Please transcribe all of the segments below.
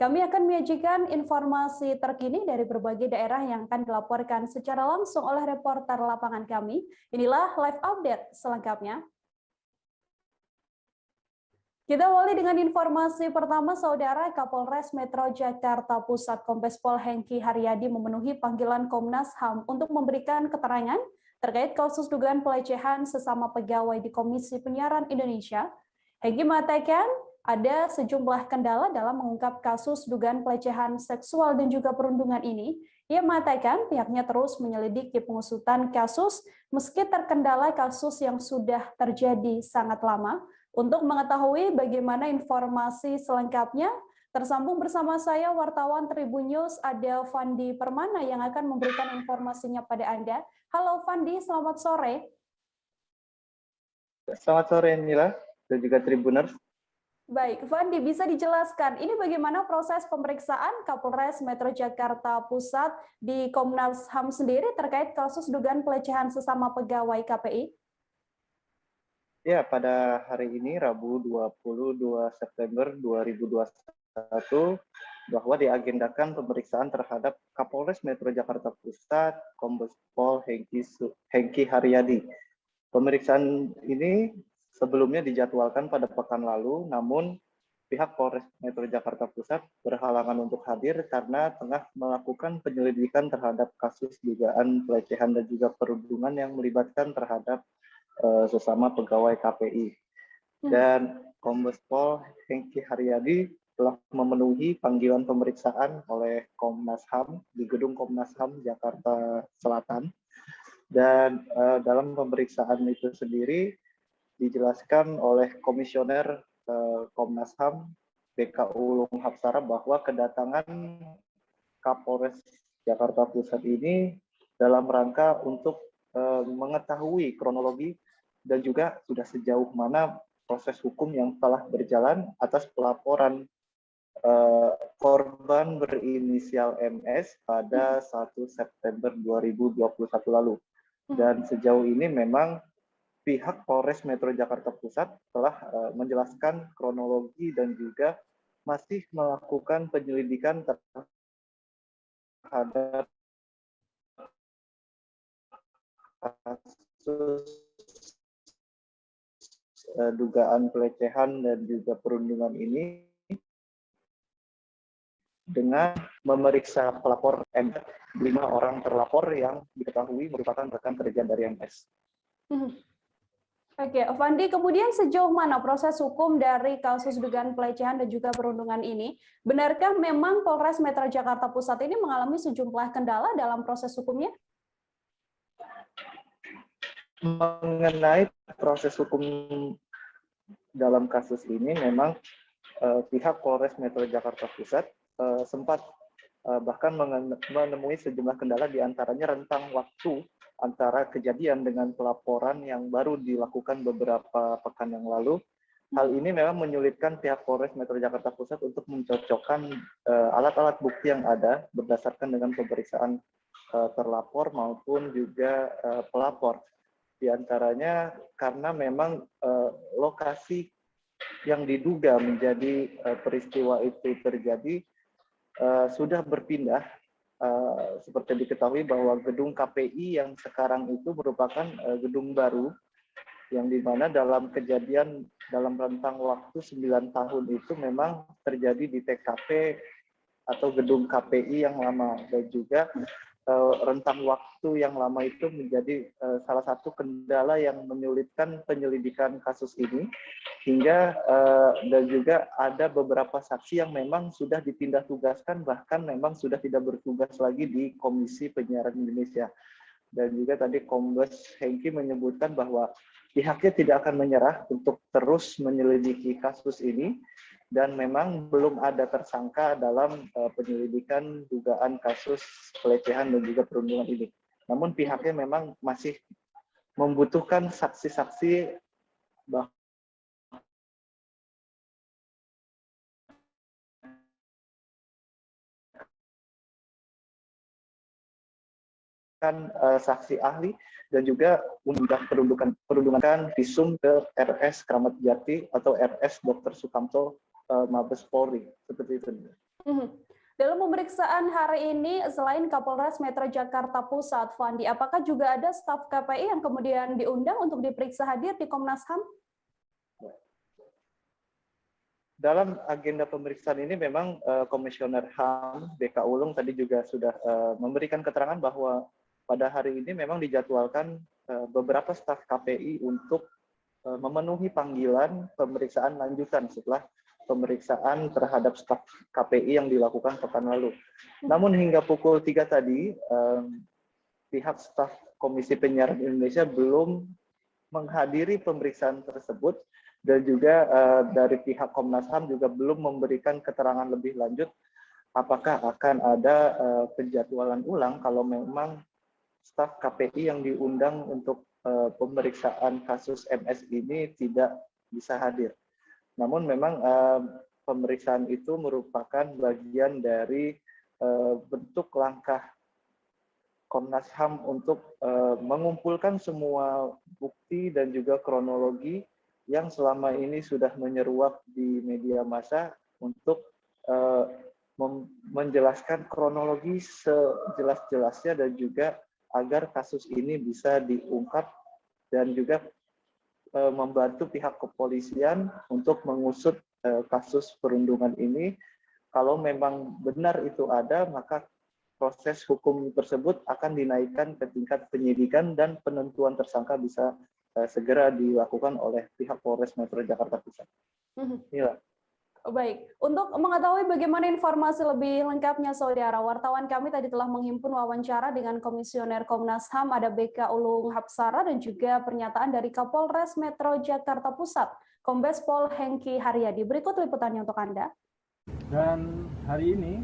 Kami akan menyajikan informasi terkini dari berbagai daerah yang akan dilaporkan secara langsung oleh reporter lapangan kami. Inilah live update selengkapnya. Kita awali dengan informasi pertama, Saudara. Kapolres Metro Jakarta Pusat Kombes Pol Hengki Haryadi memenuhi panggilan Komnas HAM untuk memberikan keterangan terkait kasus dugaan pelecehan sesama pegawai di Komisi Penyiaran Indonesia. Hengki mengatakan ada sejumlah kendala dalam mengungkap kasus dugaan pelecehan seksual dan juga perundungan ini. Ia mengatakan pihaknya terus menyelidiki pengusutan kasus meski terkendala kasus yang sudah terjadi sangat lama. Untuk mengetahui bagaimana informasi selengkapnya, tersambung bersama saya wartawan Tribun News, ada Fandi Permana yang akan memberikan informasinya pada Anda. Halo Fandi, selamat sore. Selamat sore Nila dan juga Tribuners. Baik, Fandi, bisa dijelaskan ini bagaimana proses pemeriksaan Kapolres Metro Jakarta Pusat di Komnas HAM sendiri terkait kasus dugaan pelecehan sesama pegawai KPI? Ya, pada hari ini Rabu 22 September 2021 bahwa diagendakan pemeriksaan terhadap Kapolres Metro Jakarta Pusat Kombes Pol Hengki Haryadi. Pemeriksaan ini sebelumnya dijadwalkan pada pekan lalu, namun pihak Polres Metro Jakarta Pusat berhalangan untuk hadir karena tengah melakukan penyelidikan terhadap kasus dugaan pelecehan dan juga perundungan yang melibatkan terhadap sesama pegawai KPI. Dan Kombes Pol Hengki Haryadi telah memenuhi panggilan pemeriksaan oleh Komnas HAM di gedung Komnas HAM Jakarta Selatan. Dan dalam pemeriksaan itu sendiri dijelaskan oleh Komisioner Komnas HAM BK Ulung Hapsara bahwa kedatangan Kapolres Jakarta Pusat ini dalam rangka untuk mengetahui kronologi dan juga sudah sejauh mana proses hukum yang telah berjalan atas pelaporan korban berinisial MS pada 1 September 2021 lalu. Dan sejauh ini memang pihak Polres Metro Jakarta Pusat telah menjelaskan kronologi dan juga masih melakukan penyelidikan terhadap kasus dugaan pelecehan dan juga perundungan ini dengan memeriksa pelapor MS, 5 orang terlapor yang diketahui merupakan rekan kerja dari MS. Oke, Fandi, kemudian sejauh mana proses hukum dari kasus dugaan pelecehan dan juga perundungan ini? Benarkah memang Polres Metro Jakarta Pusat ini mengalami sejumlah kendala dalam proses hukumnya? Mengenai proses hukum dalam kasus ini, memang pihak Polres Metro Jakarta Pusat sempat bahkan menemui sejumlah kendala, diantaranya rentang waktu antara kejadian dengan pelaporan yang baru dilakukan beberapa pekan yang lalu. Hal ini memang menyulitkan pihak Polres Metro Jakarta Pusat untuk mencocokkan alat-alat bukti yang ada berdasarkan dengan pemeriksaan terlapor maupun juga pelapor. Di antaranya karena memang lokasi yang diduga menjadi peristiwa itu terjadi sudah berpindah. Seperti diketahui bahwa gedung KPI yang sekarang itu merupakan gedung baru, yang dimana dalam kejadian dalam rentang waktu 9 tahun itu memang terjadi di TKP atau gedung KPI yang lama, dan juga rentang waktu yang lama itu menjadi salah satu kendala yang menyulitkan penyelidikan kasus ini, hingga dan juga ada beberapa saksi yang memang sudah dipindah tugaskan, bahkan memang sudah tidak bertugas lagi di Komisi Penyiaran Indonesia. Dan juga tadi Kombes Hengki menyebutkan bahwa pihaknya tidak akan menyerah untuk terus menyelidiki kasus ini, dan memang belum ada tersangka dalam penyelidikan dugaan kasus pelecehan dan juga perundungan ini. Namun pihaknya memang masih membutuhkan saksi-saksi bahwa saksi ahli dan juga undang perundungan visum ke RS Kramat Jati atau RS Dr. Sukamto Mabes Polri, seperti itu. Mhm. Dalam pemeriksaan hari ini, selain Kapolres Metro Jakarta Pusat, Fandi, apakah juga ada staf KPI yang kemudian diundang untuk diperiksa hadir di Komnas HAM? Dalam agenda pemeriksaan ini memang Komisioner HAM BK Ulung tadi juga sudah memberikan keterangan bahwa pada hari ini memang dijadwalkan beberapa staf KPI untuk memenuhi panggilan pemeriksaan lanjutan setelah pemeriksaan terhadap staf KPI yang dilakukan pekan lalu. Namun hingga pukul 3 tadi, pihak staf Komisi Penyiaran Indonesia belum menghadiri pemeriksaan tersebut dan juga dari pihak Komnas HAM juga belum memberikan keterangan lebih lanjut apakah akan ada penjadwalan ulang kalau memang staf KPI yang diundang untuk pemeriksaan kasus MS ini tidak bisa hadir. Namun memang pemeriksaan itu merupakan bagian dari bentuk langkah Komnas HAM untuk mengumpulkan semua bukti dan juga kronologi yang selama ini sudah menyeruak di media massa untuk menjelaskan kronologi sejelas-jelasnya dan juga agar kasus ini bisa diungkap dan juga membantu pihak kepolisian untuk mengusut kasus perundungan ini. Kalau memang benar itu ada, maka proses hukum tersebut akan dinaikkan ke tingkat penyidikan dan penentuan tersangka bisa segera dilakukan oleh pihak Polres Metro Jakarta Pusat. Inilah. Baik, untuk mengetahui bagaimana informasi lebih lengkapnya, Saudara, wartawan kami tadi telah menghimpun wawancara dengan Komisioner Komnas HAM, ada BK Ulung Hapsara, dan juga pernyataan dari Kapolres Metro Jakarta Pusat, Kombes Pol Hengki Haryadi. Berikut liputannya untuk Anda. Dan hari ini,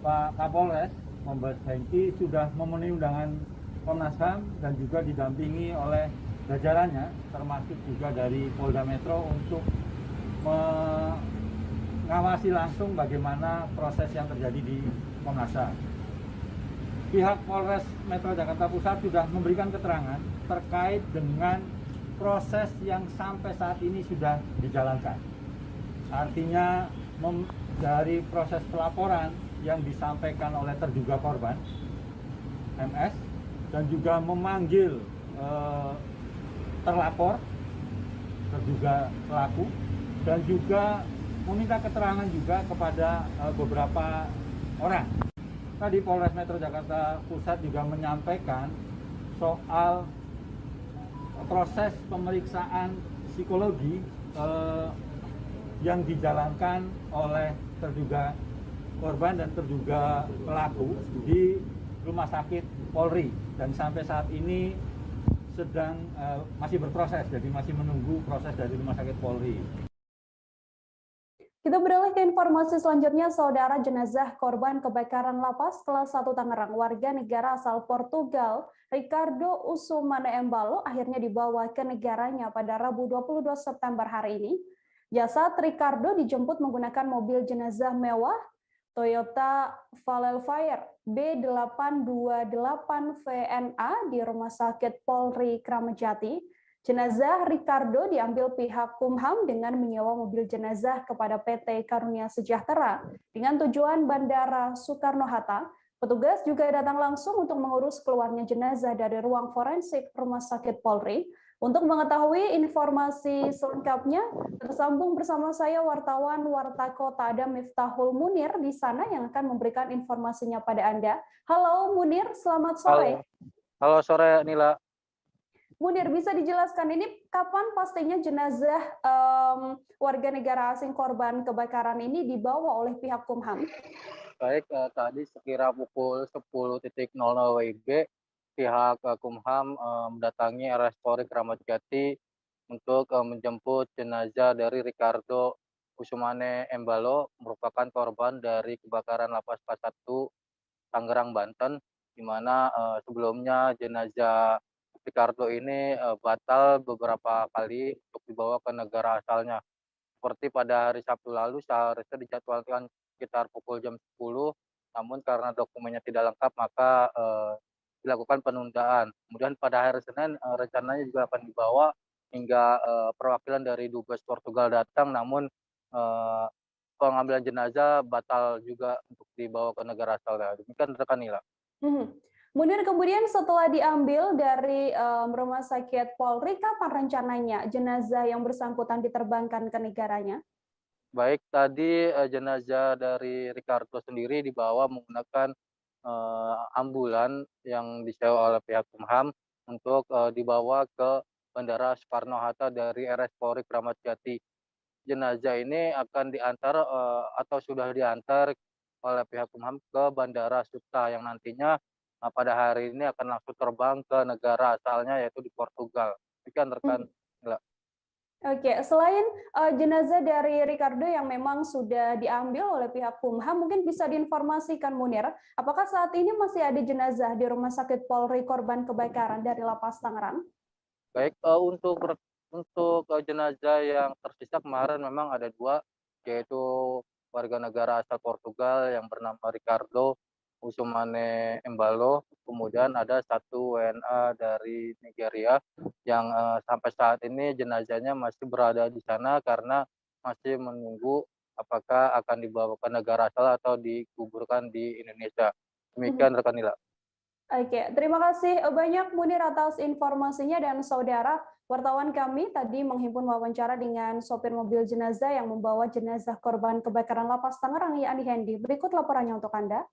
Pak Kapolres, Kombes Hengki, sudah memenuhi undangan Komnas HAM dan juga didampingi oleh jajarannya, termasuk juga dari Polda Metro untuk mengawasi langsung bagaimana proses yang terjadi di Komnas HAM. Pihak Polres Metro Jakarta Pusat sudah memberikan keterangan terkait dengan proses yang sampai saat ini sudah dijalankan. Artinya dari proses pelaporan yang disampaikan oleh terduga korban MS dan juga memanggil terlapor terduga pelaku dan juga meminta keterangan juga kepada beberapa orang. Tadi Polres Metro Jakarta Pusat juga menyampaikan soal proses pemeriksaan psikologi yang dijalankan oleh terduga korban dan terduga pelaku di Rumah Sakit Polri, dan sampai saat ini sedang masih berproses, jadi masih menunggu proses dari Rumah Sakit Polri. Kita beralih ke informasi selanjutnya, Saudara. Jenazah korban kebakaran lapas kelas 1 Tangerang, warga negara asal Portugal, Ricardo Usumane Embalo, akhirnya dibawa ke negaranya pada Rabu 22 September hari ini. Jasad Ricardo dijemput menggunakan mobil jenazah mewah Toyota Valelfire B828VNA di Rumah Sakit Polri Kramat Jati. Jenazah Ricardo diambil pihak Kumham dengan menyewa mobil jenazah kepada PT Karunia Sejahtera dengan tujuan Bandara Soekarno-Hatta. Petugas juga datang langsung untuk mengurus keluarnya jenazah dari ruang forensik Rumah Sakit Polri. Untuk mengetahui informasi selengkapnya, tersambung bersama saya wartawan Warta Kota ada Miftahul Munir di sana yang akan memberikan informasinya pada Anda. Halo Munir, selamat sore. Halo sore Nila. Munir, bisa dijelaskan ini kapan pastinya jenazah warga negara asing korban kebakaran ini dibawa oleh pihak Kumham? Baik, tadi sekira pukul 10.00 WIB, pihak Kumham mendatangi RS Polri Kramat Jati untuk menjemput jenazah dari Ricardo Usumane Embalo, merupakan korban dari kebakaran lapas kelas 1 Tangerang, Banten, di mana sebelumnya jenazah Ricardo ini batal beberapa kali untuk dibawa ke negara asalnya. Seperti pada hari Sabtu lalu, seharusnya dijadwalkan sekitar pukul jam 10, namun karena dokumennya tidak lengkap, maka dilakukan penundaan. Kemudian pada hari Senin rencananya juga akan dibawa hingga perwakilan dari Dubes Portugal datang, namun pengambilan jenazah batal juga untuk dibawa ke negara asalnya. Demikian rekan Nila. Munir, kemudian setelah diambil dari Rumah Sakit Polri, kapan rencananya jenazah yang bersangkutan diterbangkan ke negaranya? Baik, tadi jenazah dari Ricardo sendiri dibawa menggunakan ambulan yang disewa oleh pihak Kumham untuk dibawa ke Bandara Soekarno-Hatta dari RS Polri Kramat Jati. Jenazah ini akan diantar atau sudah diantar oleh pihak Kumham ke Bandara Suta yang nantinya pada hari ini akan langsung terbang ke negara asalnya yaitu di Portugal. Demikian rekan. Oke, selain jenazah dari Ricardo yang memang sudah diambil oleh pihak Kumham, mungkin bisa diinformasikan Munir, apakah saat ini masih ada jenazah di Rumah Sakit Polri korban kebakaran dari Lapas Tangerang? Baik, untuk jenazah yang tersisa kemarin memang ada 2, yaitu warga negara asal Portugal yang bernama Ricardo Usumane Embalo, kemudian ada 1 WNA dari Nigeria yang sampai saat ini jenazahnya masih berada di sana karena masih menunggu apakah akan dibawa ke negara asal atau dikuburkan di Indonesia. Demikian rekan Nila. Oke, terima kasih banyak Munir atas informasinya, dan saudara wartawan kami tadi menghimpun wawancara dengan sopir mobil jenazah yang membawa jenazah korban kebakaran Lapas Tangerang, yakni Hendy. Berikut laporannya untuk Anda.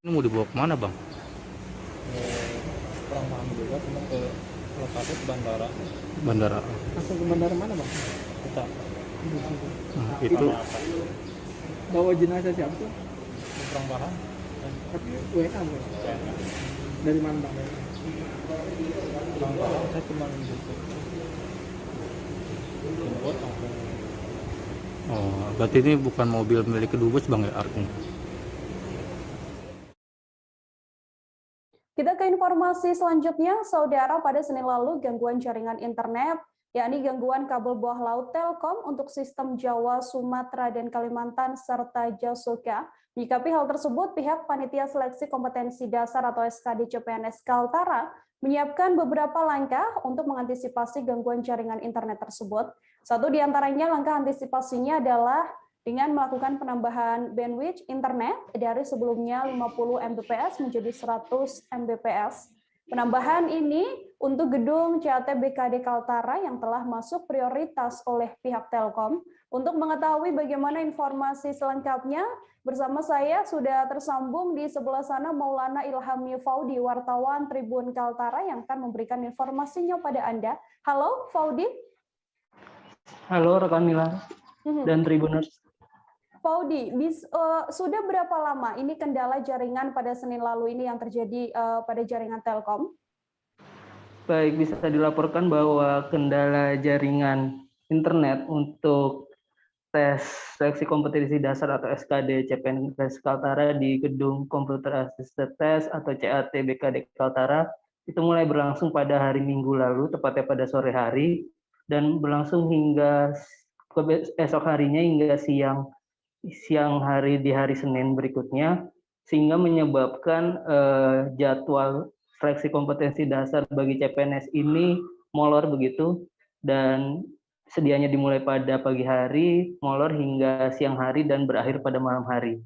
Ini mau dibawa kemana, Bang? Kurang paham juga, cuma ke lokasi ke bandara. Bandara. Langsung ke bandara mana, Bang? Kita. Itu Bawa jenazah siapa tuh? Kurang paham. Tapi WA, Bang. Dari mana, Bang? Kurang paham, saya cuma gitu. Jemput langsung. oh, berarti ini bukan mobil milik kedubes, Bang, ya artinya? Kita ke informasi selanjutnya, saudara. Pada Senin lalu, gangguan jaringan internet, yakni gangguan kabel bawah laut Telkom untuk sistem Jawa, Sumatera, dan Kalimantan, serta Jasuka. Menyikapi hal tersebut, pihak Panitia Seleksi Kompetensi Dasar atau SKD CPNS Kaltara menyiapkan beberapa langkah untuk mengantisipasi gangguan jaringan internet tersebut. Satu di antaranya langkah antisipasinya adalah dengan melakukan penambahan bandwidth internet dari sebelumnya 50 Mbps menjadi 100 Mbps. Penambahan ini untuk gedung CAT BKD Kaltara yang telah masuk prioritas oleh pihak Telkom. Untuk mengetahui bagaimana informasi selengkapnya, bersama saya sudah tersambung di sebelah sana Maulana Ilhami Faudi, wartawan Tribun Kaltara yang akan memberikan informasinya pada Anda. Halo, Faudi. Halo rekan Mila dan Tribuners. Faudi, sudah berapa lama ini kendala jaringan pada Senin lalu ini yang terjadi pada jaringan Telkom? Baik, bisa dilaporkan bahwa kendala jaringan internet untuk tes seleksi kompetensi dasar atau SKD CPNS Kaltara di Gedung Computer Assisted Test atau CAT BKD Kaltara itu mulai berlangsung pada hari Minggu lalu, tepatnya pada sore hari, dan berlangsung hingga esok harinya hingga siang hari di hari Senin berikutnya, sehingga menyebabkan jadwal seleksi kompetensi dasar bagi CPNS ini molor begitu, dan sedianya dimulai pada pagi hari, molor hingga siang hari dan berakhir pada malam hari.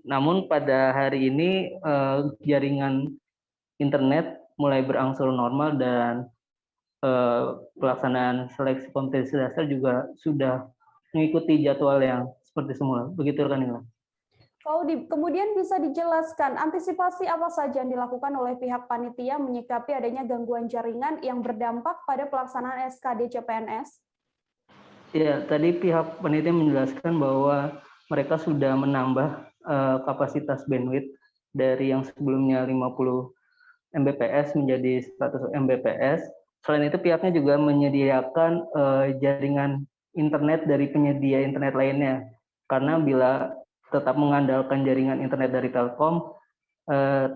Namun pada hari ini jaringan internet mulai berangsur normal dan pelaksanaan seleksi kompetensi dasar juga sudah mengikuti jadwal yang seperti semula. Begitu rekan Nila. Faudi, kemudian bisa dijelaskan antisipasi apa saja yang dilakukan oleh pihak panitia menyikapi adanya gangguan jaringan yang berdampak pada pelaksanaan SKD CPNS? Ya, tadi pihak panitia menjelaskan bahwa mereka sudah menambah kapasitas bandwidth dari yang sebelumnya 50 Mbps menjadi 100 Mbps. Selain itu pihaknya juga menyediakan jaringan internet dari penyedia internet lainnya. Karena bila tetap mengandalkan jaringan internet dari Telkom,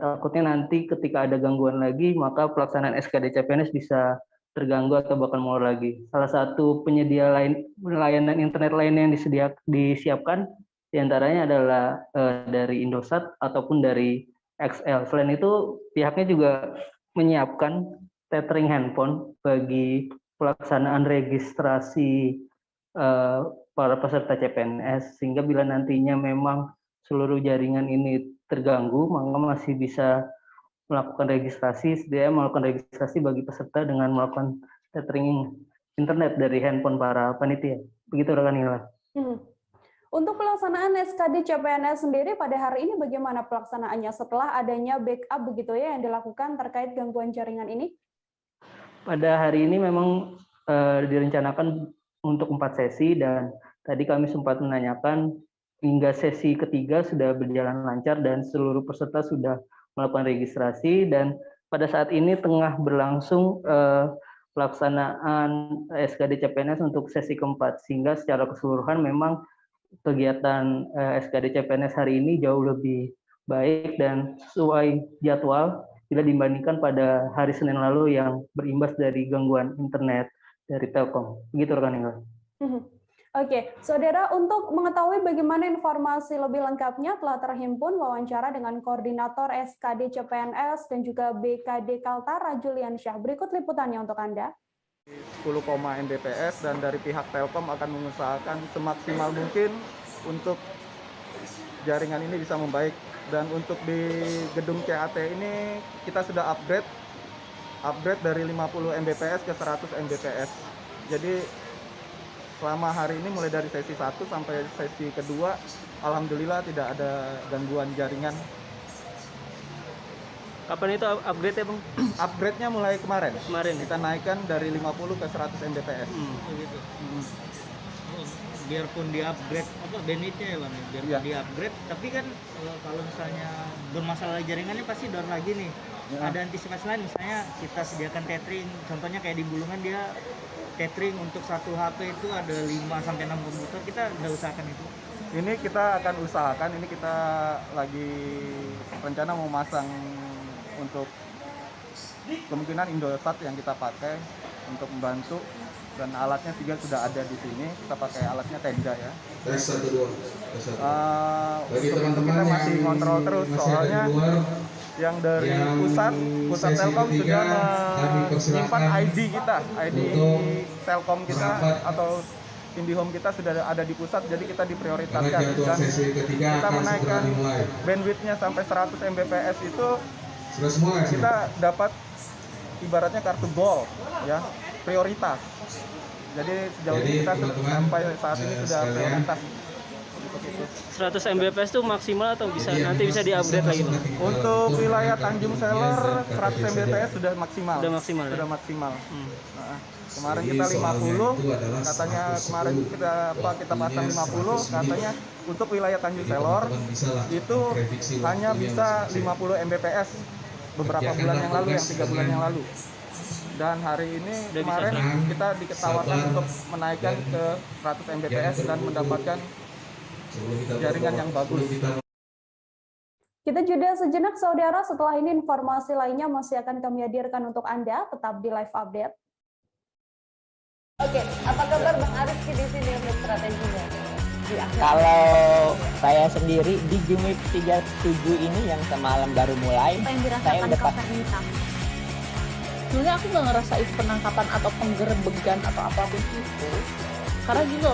takutnya nanti ketika ada gangguan lagi, maka pelaksanaan SKD CPNS bisa terganggu atau bahkan molor lagi. Salah satu penyedia layanan internet lainnya yang disiapkan diantaranya adalah dari Indosat ataupun dari XL. Selain itu, pihaknya juga menyiapkan tethering handphone bagi pelaksanaan registrasi para peserta CPNS, sehingga bila nantinya memang seluruh jaringan ini terganggu, maka masih bisa melakukan registrasi bagi peserta dengan melakukan tethering internet dari handphone para panitia. Begitu rekan Ila. Untuk pelaksanaan SKD CPNS sendiri pada hari ini bagaimana pelaksanaannya setelah adanya backup begitu ya yang dilakukan terkait gangguan jaringan ini? Pada hari ini memang direncanakan untuk 4 sesi, dan tadi kami sempat menanyakan hingga sesi ketiga sudah berjalan lancar dan seluruh peserta sudah melakukan registrasi, dan pada saat ini tengah berlangsung pelaksanaan SKD CPNS untuk sesi keempat, sehingga secara keseluruhan memang kegiatan SKD CPNS hari ini jauh lebih baik dan sesuai jadwal bila dibandingkan pada hari Senin lalu yang berimbas dari gangguan internet dari Telkom. Begitu rekan Ila. Oke, saudara, untuk mengetahui bagaimana informasi lebih lengkapnya telah terhimpun wawancara dengan Koordinator SKD CPNS dan juga BKD Kaltara Julian Syah. Berikut liputannya untuk Anda. 10, Mbps dan dari pihak Telkom akan mengusahakan semaksimal mungkin untuk jaringan ini bisa membaik. Dan untuk di gedung CAT ini kita sudah upgrade dari 50 Mbps ke 100 Mbps. Jadi selama hari ini mulai dari sesi 1 sampai sesi kedua, alhamdulillah tidak ada gangguan jaringan. Kapan itu upgrade ya Bang? Upgrade-nya mulai kemarin. Kita naikkan dari 50 ke 100 Mbps. Gitu. Biarpun di-upgrade bandwidth-nya ya Bang, biarpun di-upgrade, tapi kan kalau misalnya bermasalah jaringannya pasti down lagi nih. Ada antisipasi lain, misalnya kita sediakan tethering, contohnya kayak di Bulungan dia tethering untuk satu HP itu ada 5 sampai 6 komputer, kita udah usahakan itu. Ini kita akan usahakan, ini kita lagi rencana mau masang untuk kemungkinan Indosat yang kita pakai untuk membantu, dan alatnya juga sudah ada di sini. Kita pakai alatnya Tenda ya. Tes 1 2. Bagi teman-teman kita yang masih kontrol terus, soalnya yang dari pusat Telkom sudah menyimpan ID kita, ID Telkom kita atau IndiHome kita sudah ada di pusat, jadi kita diprioritaskan. Dan kita menaikkan bandwidth-nya sampai 100 Mbps itu kita dapat ibaratnya kartu gold ya, prioritas. Jadi sejauh ini kita sampai saat ini sudah prioritas. 100 Mbps itu maksimal atau nanti bisa di-upgrade lagi Bang? Untuk wilayah Tanjung Seler 100 Mbps sudah maksimal. Sudah maksimal. Kemarin kita 50, katanya kemarin kita pasang 50, katanya untuk wilayah Tanjung Seler itu hanya bisa 50 Mbps beberapa bulan yang lalu, yang 3 bulan yang lalu. Dan hari ini kemarin kita ditawarkan untuk menaikkan ke 100 Mbps dan mendapatkan jaringan yang bagus. Kita jeda sejenak saudara, setelah ini informasi lainnya masih akan kami hadirkan untuk Anda, tetap di live update. Oke, apa kabar Bang Arifki di sini untuk strateginya? Kalau saya sendiri di Jumip 37 ini yang semalam baru mulai, saya udah pasti. Sebenarnya aku nggak ngerasa itu penangkapan atau penggerbegan atau apapun itu, karena gitu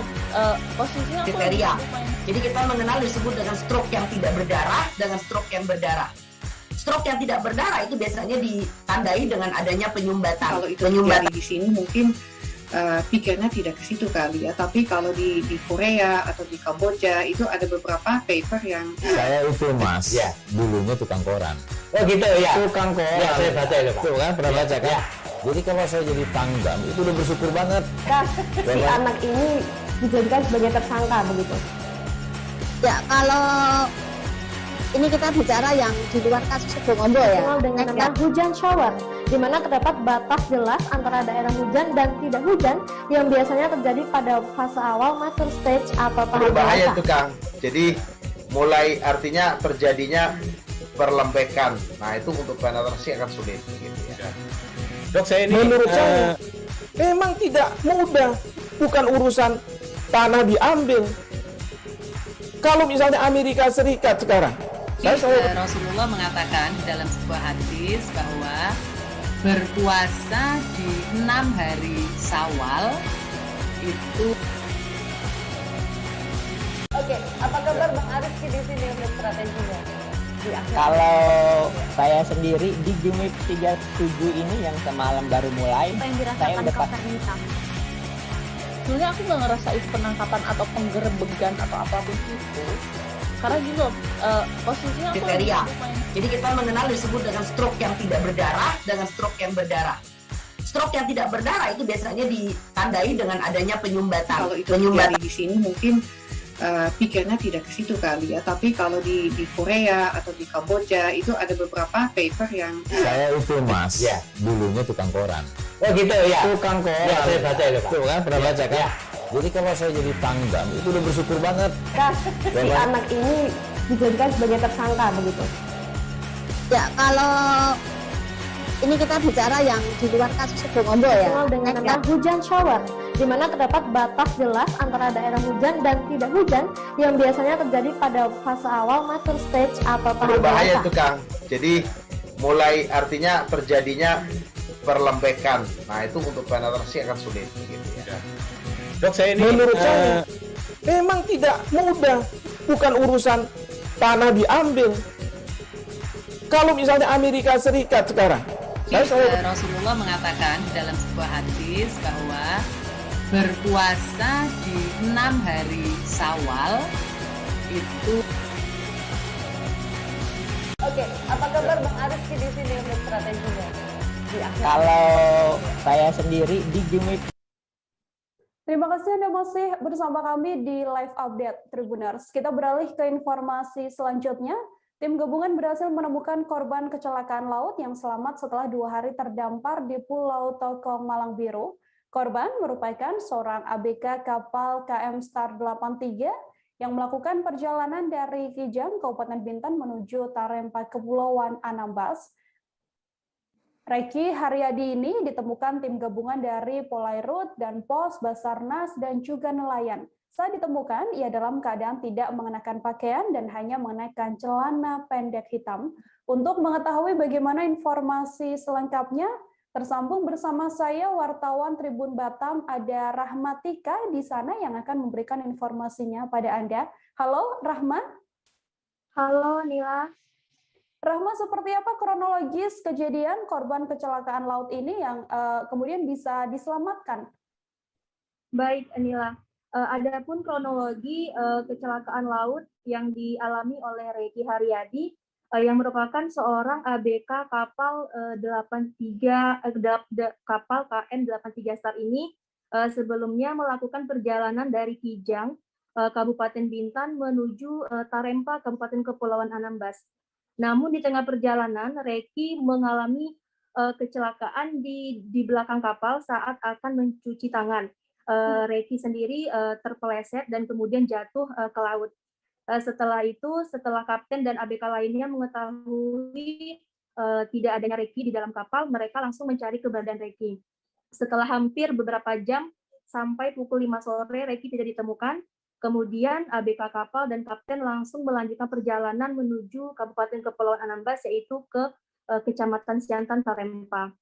posisinya aku kriteria. Jadi kita mengenal disebut dengan stroke yang tidak berdarah dengan stroke yang berdarah. Stroke yang tidak berdarah itu biasanya ditandai dengan adanya penyumbatan. Kalau itu terjadi di sini mungkin pikirnya tidak ke situ kali ya, tapi kalau di Korea atau di Kamboja itu ada beberapa paper yang saya itu Mas, ya, dulunya tukang koran. Oh gitu ya. Tukang koran. Ya, saya baca itu Pak. Tuh kan pernah baca kan? Ya. Jadi kalau saya jadi tanggam itu udah bersyukur banget. Si anak ini dijadikan sebagai tersangka begitu. Ya, kalau ini kita bicara yang di luar kasus Sebongondo ya. Dengan nama hujan shower, di mana terdapat batas jelas antara daerah hujan dan tidak hujan yang biasanya terjadi pada fase awal mature stage atau tahap berbahaya dewasa. tuh Kang. Jadi mulai artinya terjadinya perlembekan. Nah itu untuk penetrasi akan sulit. Gitu ya. Dok, saya ini menurut saya memang tidak mudah. Bukan urusan tanah diambil. Kalau misalnya Amerika Serikat sekarang, Rasulullah mengatakan dalam sebuah hadis bahwa berpuasa di 6 hari Syawal itu Oke, apa kabar Bang Ariski di sini untuk strateginya? Kalau saya sendiri di Game Week 37 ini yang semalam baru mulai, Apa yang saya dirasakan udah Kak Fernita? Sebenarnya aku nggak ngerasain penangkapan atau penggerebegan atau apapun itu. Karena gitu loh, posisinya aku Kriteria. lagi main. Jadi kita mengenal disebut dengan stroke yang tidak berdarah dengan stroke yang berdarah. Stroke yang tidak berdarah itu biasanya ditandai dengan adanya penyumbatan. Kalau itu terjadi di sini mungkin pikirnya tidak ke situ kali ya. Tapi kalau di Korea atau di Kamboja itu ada beberapa paper yang Saya itu Mas, dulunya tukang koran. Oh gitu ya. Tukang koran. Ya, saya baca itu, Pak. Tuh kan, pernah baca kan? Jadi kalau saya jadi Pangdam, itu udah bersyukur banget. Si anak ini dijadikan sebagai tersangka begitu. Ya, kalau ini kita bicara yang di luar kasus Sebong Ombo ya. Dikenal dengan nama hujan shower, di mana terdapat batas jelas antara daerah hujan dan tidak hujan yang biasanya terjadi pada fase awal mature stage atau tahap Berbahaya dewasa. itu Kang. Jadi mulai artinya terjadinya perlembekan. Nah itu untuk penetrasi akan sulit. Gitu ya. Dok, saya ini menurut saya memang tidak mudah, bukan urusan tanah diambil. Kalau misalnya Amerika Serikat sekarang, Rasulullah mengatakan dalam sebuah hadis bahwa berpuasa di 6 hari Syawal itu. Oke, apa kabar Bang Ariski di sini untuk strateginya? Kalau saya sendiri di Game Week Terima kasih Anda masih bersama kami di Live Update Tribuners. Kita beralih ke informasi selanjutnya. Tim gabungan berhasil menemukan korban kecelakaan laut yang selamat setelah 2 hari terdampar di Pulau Tokong, Malang Biru. Korban merupakan seorang ABK kapal KM Star 83 yang melakukan perjalanan dari Kijang, Kabupaten Bintan menuju Tarempa, Kepulauan Anambas. Reki Haryadi ini ditemukan tim gabungan dari Polairut dan Pos, Basarnas, dan juga nelayan. Saat ditemukan, ia dalam keadaan tidak mengenakan pakaian dan hanya mengenakan celana pendek hitam. Untuk mengetahui bagaimana informasi selengkapnya, tersambung bersama saya wartawan Tribun Batam, ada Rahmatika di sana yang akan memberikan informasinya pada Anda. Halo, Rahma. Halo, Nila. Rahma, seperti apa kronologis kejadian korban kecelakaan laut ini yang kemudian bisa diselamatkan? Baik, Nila. Adapun kronologi kecelakaan laut yang dialami oleh Reki Haryadi yang merupakan seorang ABK kapal kapal KN 83 Star ini sebelumnya melakukan perjalanan dari Kijang, Kabupaten Bintan menuju Tarempa, Kabupaten Kepulauan Anambas. Namun di tengah perjalanan, Reki mengalami kecelakaan di belakang kapal saat akan mencuci tangan. Reki sendiri terpeleset dan kemudian jatuh ke laut. Setelah itu, setelah kapten dan ABK lainnya mengetahui tidak adanya Reki di dalam kapal, mereka langsung mencari keberadaan Reki. Setelah hampir beberapa jam, sampai pukul 5 sore, Reki tidak ditemukan. Kemudian ABK kapal dan kapten langsung melanjutkan perjalanan menuju Kabupaten Kepulauan Anambas, yaitu ke Kecamatan Siantan, Tarempa.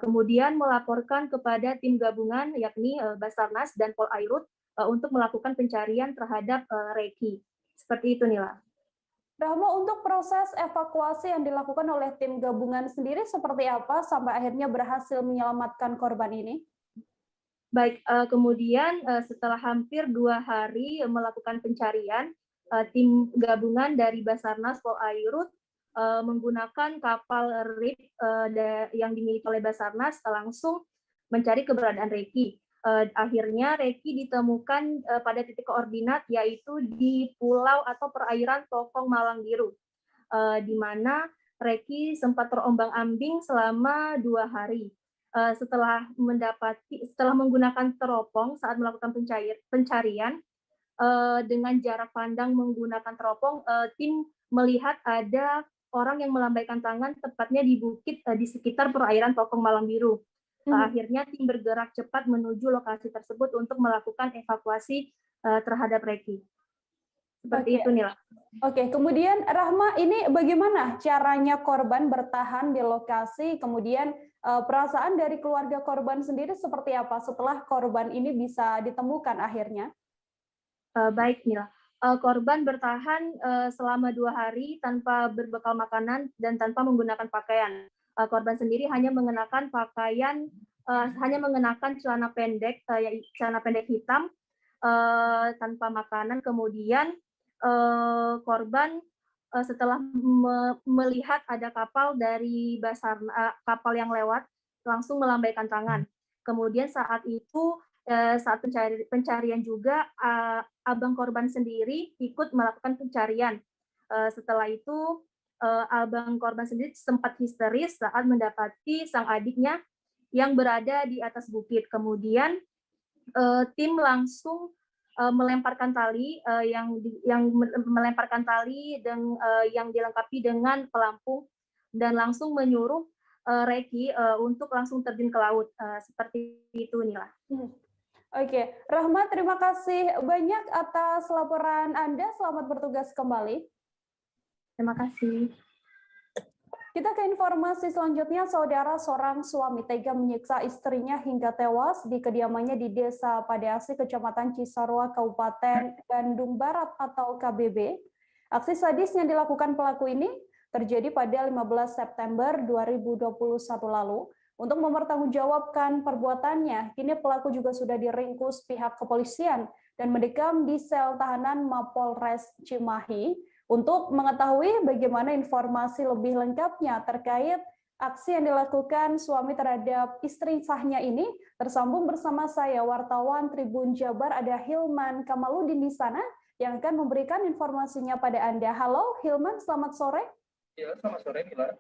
Kemudian melaporkan kepada tim gabungan, yakni Basarnas dan Polairut, untuk melakukan pencarian terhadap Reki. Seperti itu, Nila. Rahma, untuk proses evakuasi yang dilakukan oleh tim gabungan sendiri seperti apa sampai akhirnya berhasil menyelamatkan korban ini? Baik, kemudian setelah hampir 2 hari melakukan pencarian, tim gabungan dari Basarnas Polairut menggunakan kapal RIP yang dimiliki oleh Basarnas langsung mencari keberadaan Reki. Akhirnya Reki ditemukan pada titik koordinat yaitu di pulau atau perairan Tokong, Malang Biru, di mana Reki sempat terombang-ambing selama 2 hari. Setelah menggunakan teropong saat melakukan pencarian dengan jarak pandang menggunakan teropong, tim melihat ada orang yang melambaikan tangan tepatnya di bukit di sekitar perairan Tokong, Malang Biru. Akhirnya tim bergerak cepat menuju lokasi tersebut untuk melakukan evakuasi terhadap Reki. Seperti itu, Nila. Oke, kemudian Rahma, ini bagaimana caranya korban bertahan di lokasi, kemudian perasaan dari keluarga korban sendiri seperti apa setelah korban ini bisa ditemukan akhirnya? Baik, Mila. Korban bertahan selama 2 hari tanpa berbekal makanan dan tanpa menggunakan pakaian. Korban sendiri hanya mengenakan celana pendek hitam tanpa makanan. Kemudian korban setelah melihat ada kapal dari kapal yang lewat, langsung melambaikan tangan. Kemudian saat itu saat pencarian juga abang korban sendiri ikut melakukan pencarian. Setelah itu abang korban sendiri sempat histeris saat mendapati sang adiknya yang berada di atas bukit. Kemudian tim langsung melemparkan tali yang dilengkapi dengan pelampung dan langsung menyuruh Reki untuk langsung terjun ke laut. Seperti itu, Nila. Oke, Rahma, terima kasih banyak atas laporan Anda. Selamat bertugas kembali. Terima kasih. Kita ke informasi selanjutnya, saudara. Seorang suami tega menyiksa istrinya hingga tewas di kediamannya di Desa Padeasi, Kecamatan Cisarua, Kabupaten Bandung Barat atau KBB. Aksi sadis yang dilakukan pelaku ini terjadi pada 15 September 2021 lalu. Untuk mempertanggungjawabkan perbuatannya, kini pelaku juga sudah diringkus pihak kepolisian dan mendekam di sel tahanan Mapolres Cimahi. Untuk mengetahui bagaimana informasi lebih lengkapnya terkait aksi yang dilakukan suami terhadap istri sahnya ini, tersambung bersama saya, wartawan Tribun Jabar, ada Hilman Kamaludin di sana yang akan memberikan informasinya pada Anda. Halo Hilman, selamat sore. Ya, selamat sore, Mila.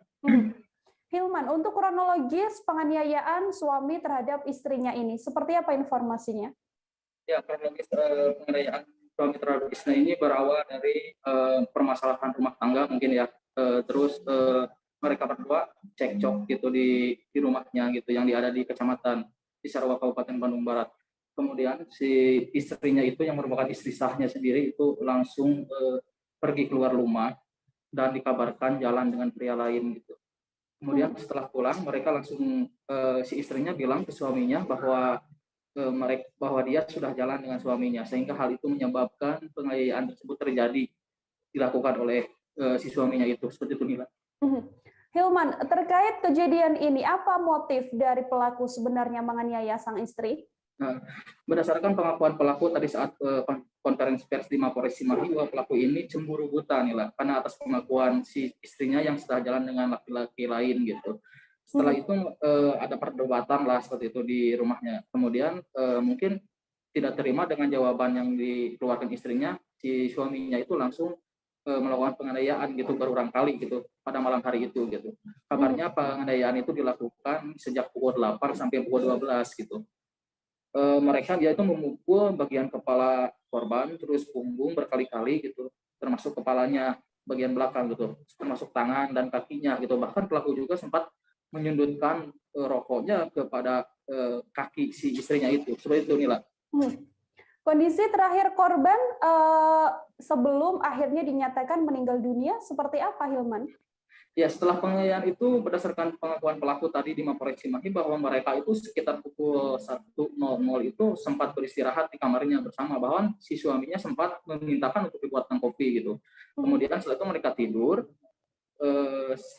Hilman, untuk kronologis penganiayaan suami terhadap istrinya ini, seperti apa informasinya? Ya, kronologis penganiayaan suami terhadap istrinya ini berawal dari permasalahan rumah tangga mungkin ya. Terus mereka berdua cekcok gitu di rumahnya gitu, yang ada di Kecamatan Cisarua, Kabupaten Bandung Barat. Kemudian si istrinya itu yang merupakan istri sahnya sendiri itu langsung pergi keluar rumah dan dikabarkan jalan dengan pria lain gitu. Kemudian setelah pulang, mereka langsung si istrinya bilang ke suaminya bahwa dia sudah jalan dengan suaminya, sehingga hal itu menyebabkan penganiayaan tersebut terjadi dilakukan oleh si suaminya itu. Seperti itu, Nila. Hilman, terkait kejadian ini, apa motif dari pelaku sebenarnya menganiaya sang istri? Nah, berdasarkan pengakuan pelaku tadi saat konferensi pers di Mapolres Cimahi, bahwa pelaku ini cemburu buta, Nila, karena atas pengakuan si istrinya yang sudah jalan dengan laki-laki lain gitu. Setelah itu ada perdebatan lah seperti itu di rumahnya. Kemudian mungkin tidak terima dengan jawaban yang dikeluarkan istrinya, si suaminya itu langsung melakukan penganiayaan gitu berulang kali gitu pada malam hari itu gitu. Kabarnya penganiayaan itu dilakukan sejak pukul 8 sampai pukul 12 gitu. Mereka dia itu memukul bagian kepala korban, terus punggung berkali-kali gitu, termasuk kepalanya bagian belakang gitu, termasuk tangan dan kakinya gitu. Bahkan pelaku juga sempat menyundutkan rokoknya kepada kaki si istrinya itu. Seperti itu, Nila. Kondisi terakhir korban sebelum akhirnya dinyatakan meninggal dunia seperti apa, Hilman? Ya, setelah penganiayaan itu berdasarkan pengakuan pelaku tadi di Mapolres Cimahi bahwa mereka itu sekitar pukul 1.00 itu sempat beristirahat di kamarnya bersama, bahwa si suaminya sempat memintakan untuk dibuatkan kopi gitu. Kemudian setelah itu mereka tidur,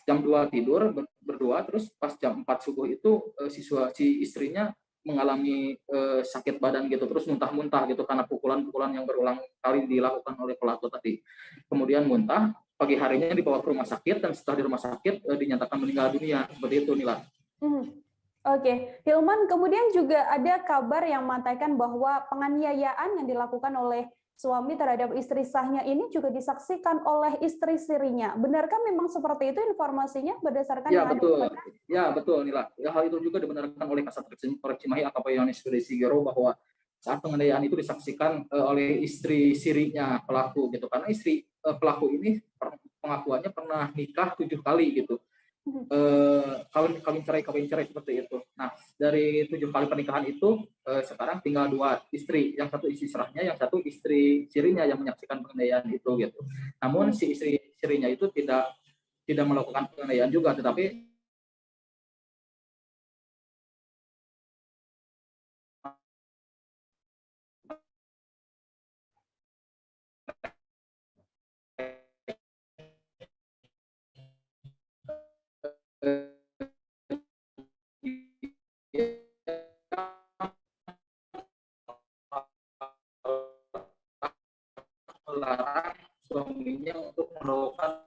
jam 2 tidur berdua, terus pas jam 4 subuh itu si istrinya mengalami sakit badan gitu, terus muntah-muntah gitu karena pukulan-pukulan yang berulang kali dilakukan oleh pelaku tadi. Kemudian muntah, pagi harinya dibawa ke rumah sakit dan setelah di rumah sakit dinyatakan meninggal dunia. Seperti itu, Nila. Oke, Hilman, kemudian juga ada kabar yang mengatakan bahwa penganiayaan yang dilakukan oleh suami terhadap istri sahnya ini juga disaksikan oleh istri sirinya. Benarkah memang seperti itu informasinya berdasarkan ya, yang betul. ada? Ya, betul, Nila. Ya, hal itu juga dibenarkan oleh Kasat Polres Cimahi AKP Yohanes Sigero bahwa saat penganiayaan itu disaksikan oleh istri sirinya pelaku gitu, karena istri pelaku ini pengakuannya pernah nikah 7 kali gitu, kawin cerai seperti itu. Nah, dari 7 kali pernikahan itu sekarang tinggal 2 istri, yang satu istri serahnya, yang satu istri sirinya yang menyaksikan penganiayaan itu gitu. Namun si istri sirinya itu tidak melakukan penganiayaan juga, tetapi melarang suaminya untuk melakukan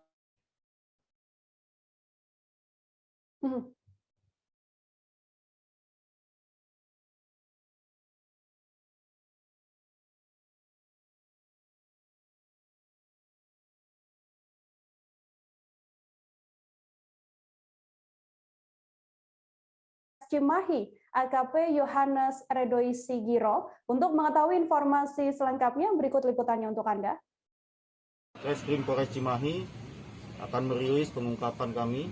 Cimahi, AKP Yohanes Redoi Sigiro. Untuk mengetahui informasi selengkapnya, berikut liputannya untuk Anda. Reskrim Polres Cimahi akan merilis pengungkapan kami.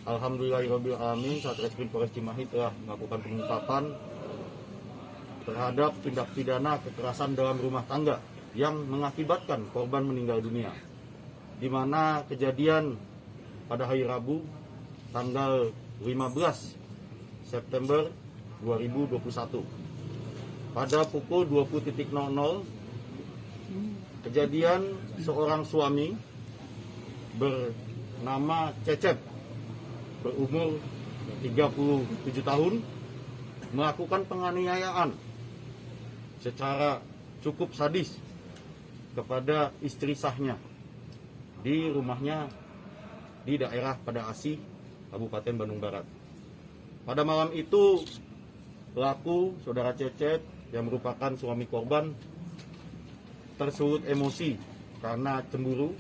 Alhamdulillahirrahmanirrahim, Satreskrim Polres Cimahi telah melakukan pengungkapan terhadap tindak pidana kekerasan dalam rumah tangga yang mengakibatkan korban meninggal dunia, di mana kejadian pada hari Rabu tanggal 15 September 2021 pada pukul 20.00 kejadian seorang suami bernama Cecep berumur 37 tahun melakukan penganiayaan secara cukup sadis kepada istri sahnya di rumahnya di daerah Pada Asih, Kabupaten Bandung Barat. Pada malam itu, pelaku, saudara Cecep, yang merupakan suami korban, tersulut emosi karena cemburu,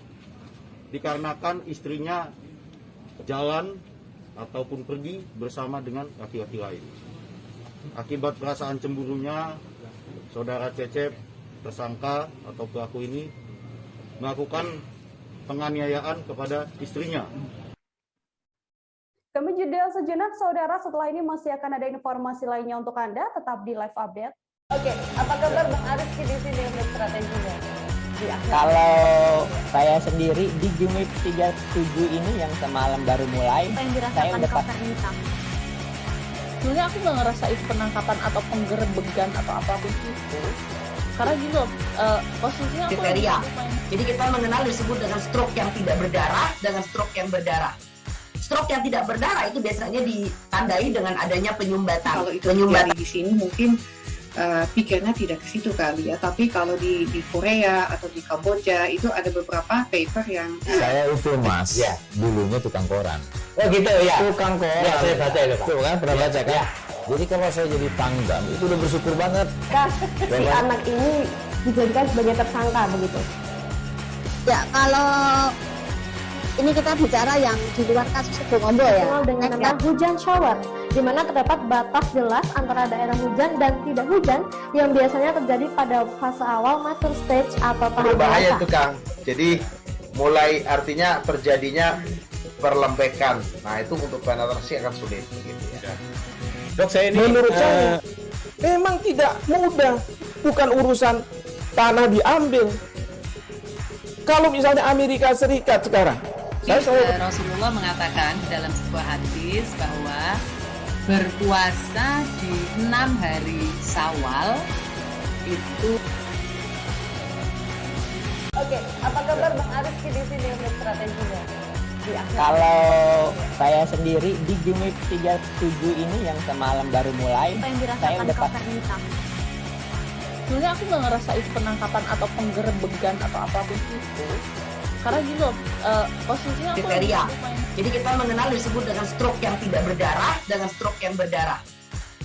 dikarenakan istrinya jalan ataupun pergi bersama dengan laki-laki lain. Akibat perasaan cemburunya, saudara Cecep, tersangka atau pelaku ini, melakukan penganiayaan kepada istrinya. Kami jeda sejenak, saudara. Setelah ini masih akan ada informasi lainnya untuk Anda. Tetap di live update. Oke, apa kabar Bang Arief di sini untuk strateginya? Kalau saya sendiri di Jumip 37 ini yang semalam baru mulai, saya udah sebenarnya aku nggak ngerasa itu penangkapan atau penggerebegan atau apapun itu. Karena gitu, posisinya aku kriteria. Jadi kita mengenal disebut dengan stroke yang tidak berdarah dengan stroke yang berdarah. Stroke yang tidak berdarah itu biasanya ditandai dengan adanya penyumbatan. Kalau itu terjadi di sini mungkin pikirnya tidak ke situ kali ya. Tapi kalau di Korea atau di Kamboja itu ada beberapa paper yang saya itu Mas, ya, dulunya tukang koran. Oh gitu ya. Tukang koran. Ya, saya baca itu Pak. Tuh kan pernah baca kan? Ya. Jadi kalau saya jadi pangdam itu udah bersyukur banget. Si anak ini dijadikan sebagai tersangka begitu. Ya, kalau ini kita bicara yang di luar kasus Sebongombo ya. Dengan nama hujan shower, di mana terdapat batas jelas antara daerah hujan dan tidak hujan yang biasanya terjadi pada fase awal mature stage atau tahap berbahaya dewasa. itu Kang. Jadi mulai artinya terjadinya perlembekan. Nah itu untuk penetrasi akan sulit. Gitu ya. Dok, saya ini menurut saya memang tidak mudah, bukan urusan tanah diambil. Kalau misalnya Amerika Serikat sekarang, Rasulullah mengatakan dalam sebuah hadis bahwa berpuasa di 6 hari Syawal itu. Oke, apa kabar Bang Arief di sini untuk strateginya? Kalau saya sendiri di Jumip 37 ini yang semalam baru mulai, saya udah sebenarnya aku nggak ngerasa itu penangkapan atau penggerebegan atau apapun itu. Karena gitu, posisinya aku kriteria. Jadi kita mengenal disebut dengan stroke yang tidak berdarah dengan stroke yang berdarah.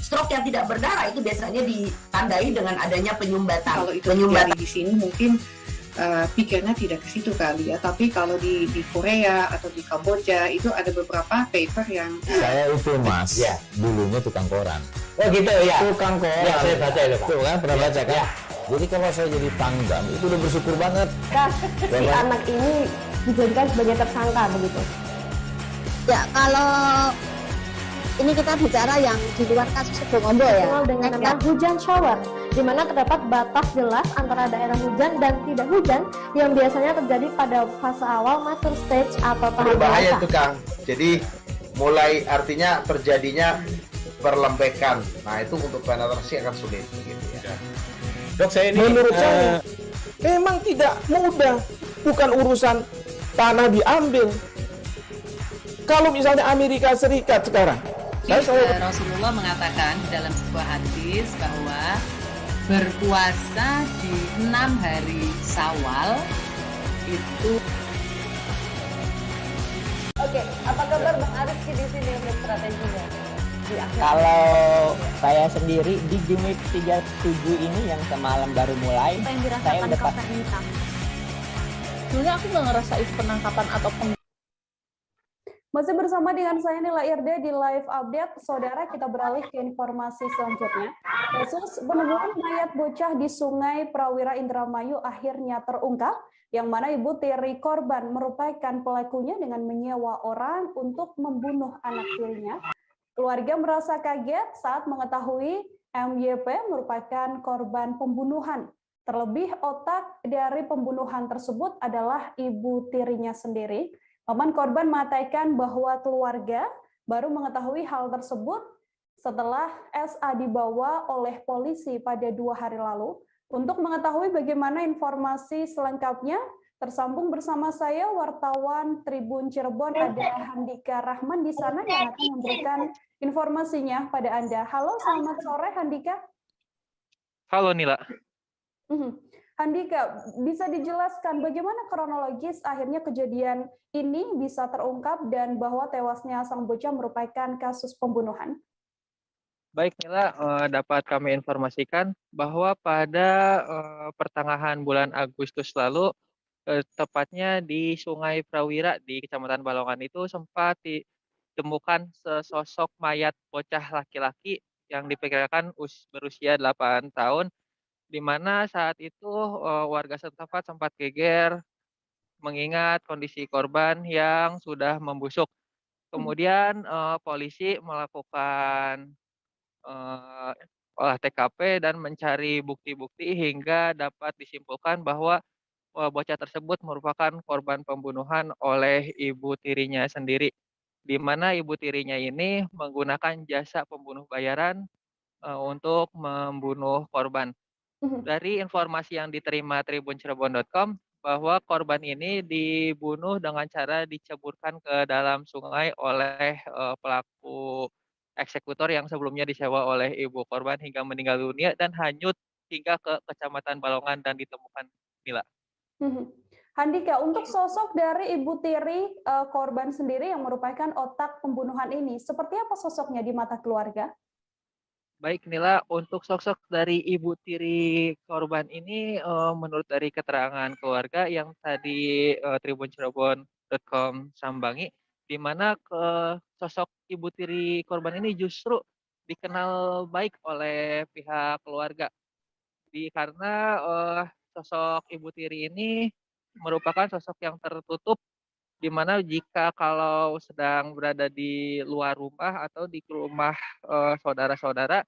Stroke yang tidak berdarah itu biasanya ditandai dengan adanya penyumbatan. Kalau itu terjadi di sini mungkin pikirnya tidak ke situ kali ya. Tapi kalau di Korea atau di Kamboja itu ada beberapa paper yang saya itu Mas, ya, dulunya tukang koran. Oh gitu ya. Tukang koran. Ya, saya baca itu Pak. Tuh kan pernah baca kan? Ya. Jadi kalau saya jadi pangdam itu udah bersyukur banget. Si anak ini dijadikan sebagai tersangka begitu. Ya, kalau ini kita bicara yang di luar kasus Sebongombo ya. Dengan nama hujan shower, di mana terdapat batas jelas antara daerah hujan dan tidak hujan yang biasanya terjadi pada fase awal mature stage atau tahap berbahaya dewasa. itu Kang. Jadi mulai artinya terjadinya perlembekan. Nah itu untuk penetrasi akan sulit. Gitu ya. Dok, saya ini menurut saya memang tidak mudah, bukan urusan tanah diambil. Kalau misalnya Amerika Serikat sekarang, Rasulullah mengatakan dalam sebuah hadis bahwa berpuasa di 6 hari Syawal itu. Oke, apa kabar Bang Ariski di sini untuk strateginya? Kalau saya sendiri di Game Week 37 ini yang semalam baru mulai, saya udah pasti. Sebenarnya aku nggak ngerasa itu penangkapan atau Masih bersama dengan saya Nila Irde di Live Update. Saudara, kita beralih ke informasi selanjutnya. Kasus penemuan mayat bocah di Sungai Prawira Indramayu akhirnya terungkap, yang mana ibu tiri korban merupakan pelakunya dengan menyewa orang untuk membunuh anak tirinya. Keluarga merasa kaget saat mengetahui MYP merupakan korban pembunuhan. Terlebih otak dari pembunuhan tersebut adalah ibu tirinya sendiri. Paman korban mengatakan bahwa keluarga baru mengetahui hal tersebut setelah SA dibawa oleh polisi pada 2 hari lalu. Untuk mengetahui bagaimana informasi selengkapnya, tersambung bersama saya wartawan Tribun Cirebon, ada Handika Rahman di sana yang akan memberikan informasinya pada Anda. Halo, selamat sore Handika. Halo Nila. Handika, bisa dijelaskan bagaimana kronologis akhirnya kejadian ini bisa terungkap dan bahwa tewasnya sang bocah merupakan kasus pembunuhan? Baik Nila, dapat kami informasikan bahwa pada pertengahan bulan Agustus lalu, tepatnya di Sungai Prawira di Kecamatan Balongan itu sempat ditemukan sesosok mayat bocah laki-laki yang diperkirakan berusia 8 tahun, di mana saat itu warga setempat sempat geger mengingat kondisi korban yang sudah membusuk. Kemudian polisi melakukan olah TKP dan mencari bukti-bukti hingga dapat disimpulkan bahwa bocah tersebut merupakan korban pembunuhan oleh ibu tirinya sendiri, di mana ibu tirinya ini menggunakan jasa pembunuh bayaran untuk membunuh korban. Dari informasi yang diterima tribuncirebon.com bahwa korban ini dibunuh dengan cara diceburkan ke dalam sungai oleh pelaku eksekutor yang sebelumnya disewa oleh ibu korban hingga meninggal dunia dan hanyut hingga ke Kecamatan Balongan dan ditemukan Nila. Handika, untuk sosok dari ibu tiri korban sendiri yang merupakan otak pembunuhan ini, seperti apa sosoknya di mata keluarga? Baik Nila, untuk sosok dari ibu tiri korban ini menurut dari keterangan keluarga yang tadi tribuncirebon.com sambangi, di mana sosok ibu tiri korban ini justru dikenal baik oleh pihak keluarga. Karena sosok ibu tiri ini merupakan sosok yang tertutup, di mana jika kalau sedang berada di luar rumah atau di rumah saudara-saudara,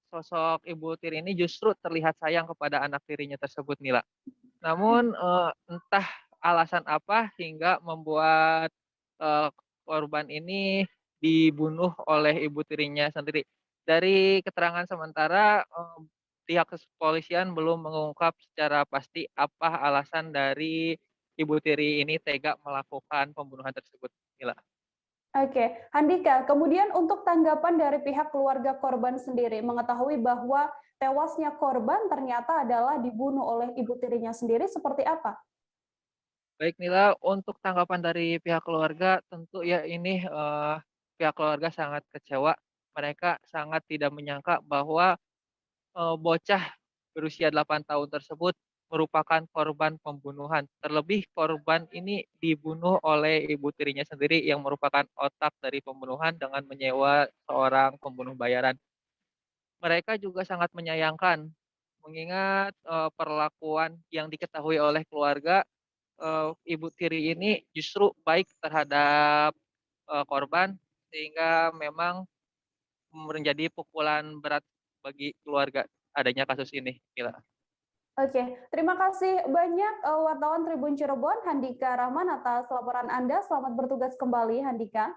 sosok ibu tiri ini justru terlihat sayang kepada anak tirinya tersebut, Nila. Namun entah alasan apa hingga membuat korban ini dibunuh oleh ibu tirinya sendiri. Dari keterangan sementara, pihak kepolisian belum mengungkap secara pasti apa alasan dari ibu tiri ini tega melakukan pembunuhan tersebut. Mila. Oke, Handika, kemudian untuk tanggapan dari pihak keluarga korban sendiri, mengetahui bahwa tewasnya korban ternyata adalah dibunuh oleh ibu tirinya sendiri, seperti apa? Baik Nila, untuk tanggapan dari pihak keluarga, tentu ya ini pihak keluarga sangat kecewa. Mereka sangat tidak menyangka bahwa bocah berusia 8 tahun tersebut merupakan korban pembunuhan. Terlebih korban ini dibunuh oleh ibu tirinya sendiri yang merupakan otak dari pembunuhan dengan menyewa seorang pembunuh bayaran. Mereka juga sangat menyayangkan mengingat perlakuan yang diketahui oleh keluarga, ibu tiri ini justru baik terhadap korban, sehingga memang menjadi pukulan berat bagi keluarga adanya kasus ini. Mila. Oke, terima kasih banyak wartawan Tribun Cirebon, Handika Rahman atas laporan Anda. Selamat bertugas kembali, Handika.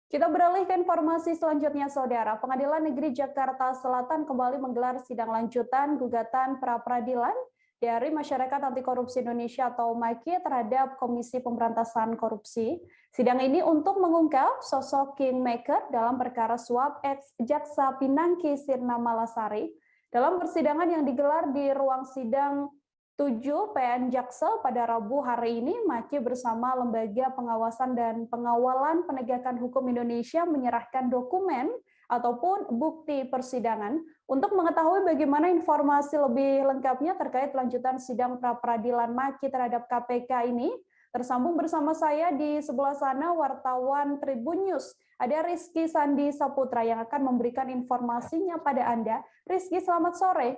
Kita beralih ke informasi selanjutnya, Saudara. Pengadilan Negeri Jakarta Selatan kembali menggelar sidang lanjutan gugatan pra-peradilan dari Masyarakat Anti Korupsi Indonesia atau MAKI terhadap Komisi Pemberantasan Korupsi. Sidang ini untuk mengungkap sosok kingmaker dalam perkara suap ex-Jaksa Pinangki Sirna Malasari. Dalam persidangan yang digelar di ruang sidang 7 PN Jaksel pada Rabu hari ini, Maki bersama Lembaga Pengawasan dan Pengawalan Penegakan Hukum Indonesia menyerahkan dokumen ataupun bukti persidangan. Untuk mengetahui bagaimana informasi lebih lengkapnya terkait lanjutan sidang pra-peradilan Maki terhadap KPK ini, tersambung bersama saya di sebelah sana wartawan Tribun News. Ada Rizky Sandi Saputra yang akan memberikan informasinya pada Anda. Rizky, selamat sore.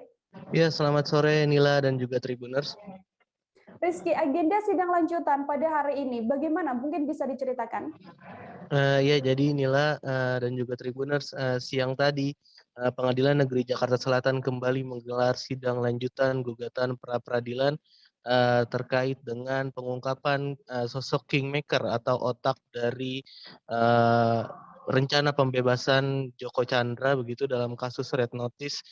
Ya, selamat sore Nila dan juga Tribuners. Rizky, agenda sidang lanjutan pada hari ini bagaimana? Mungkin bisa diceritakan? Ya, jadi Nila dan juga Tribuners, siang tadi Pengadilan Negeri Jakarta Selatan kembali menggelar sidang lanjutan gugatan pra-peradilan terkait dengan pengungkapan sosok kingmaker atau otak dari rencana pembebasan Joko Chandra begitu dalam kasus Red Notice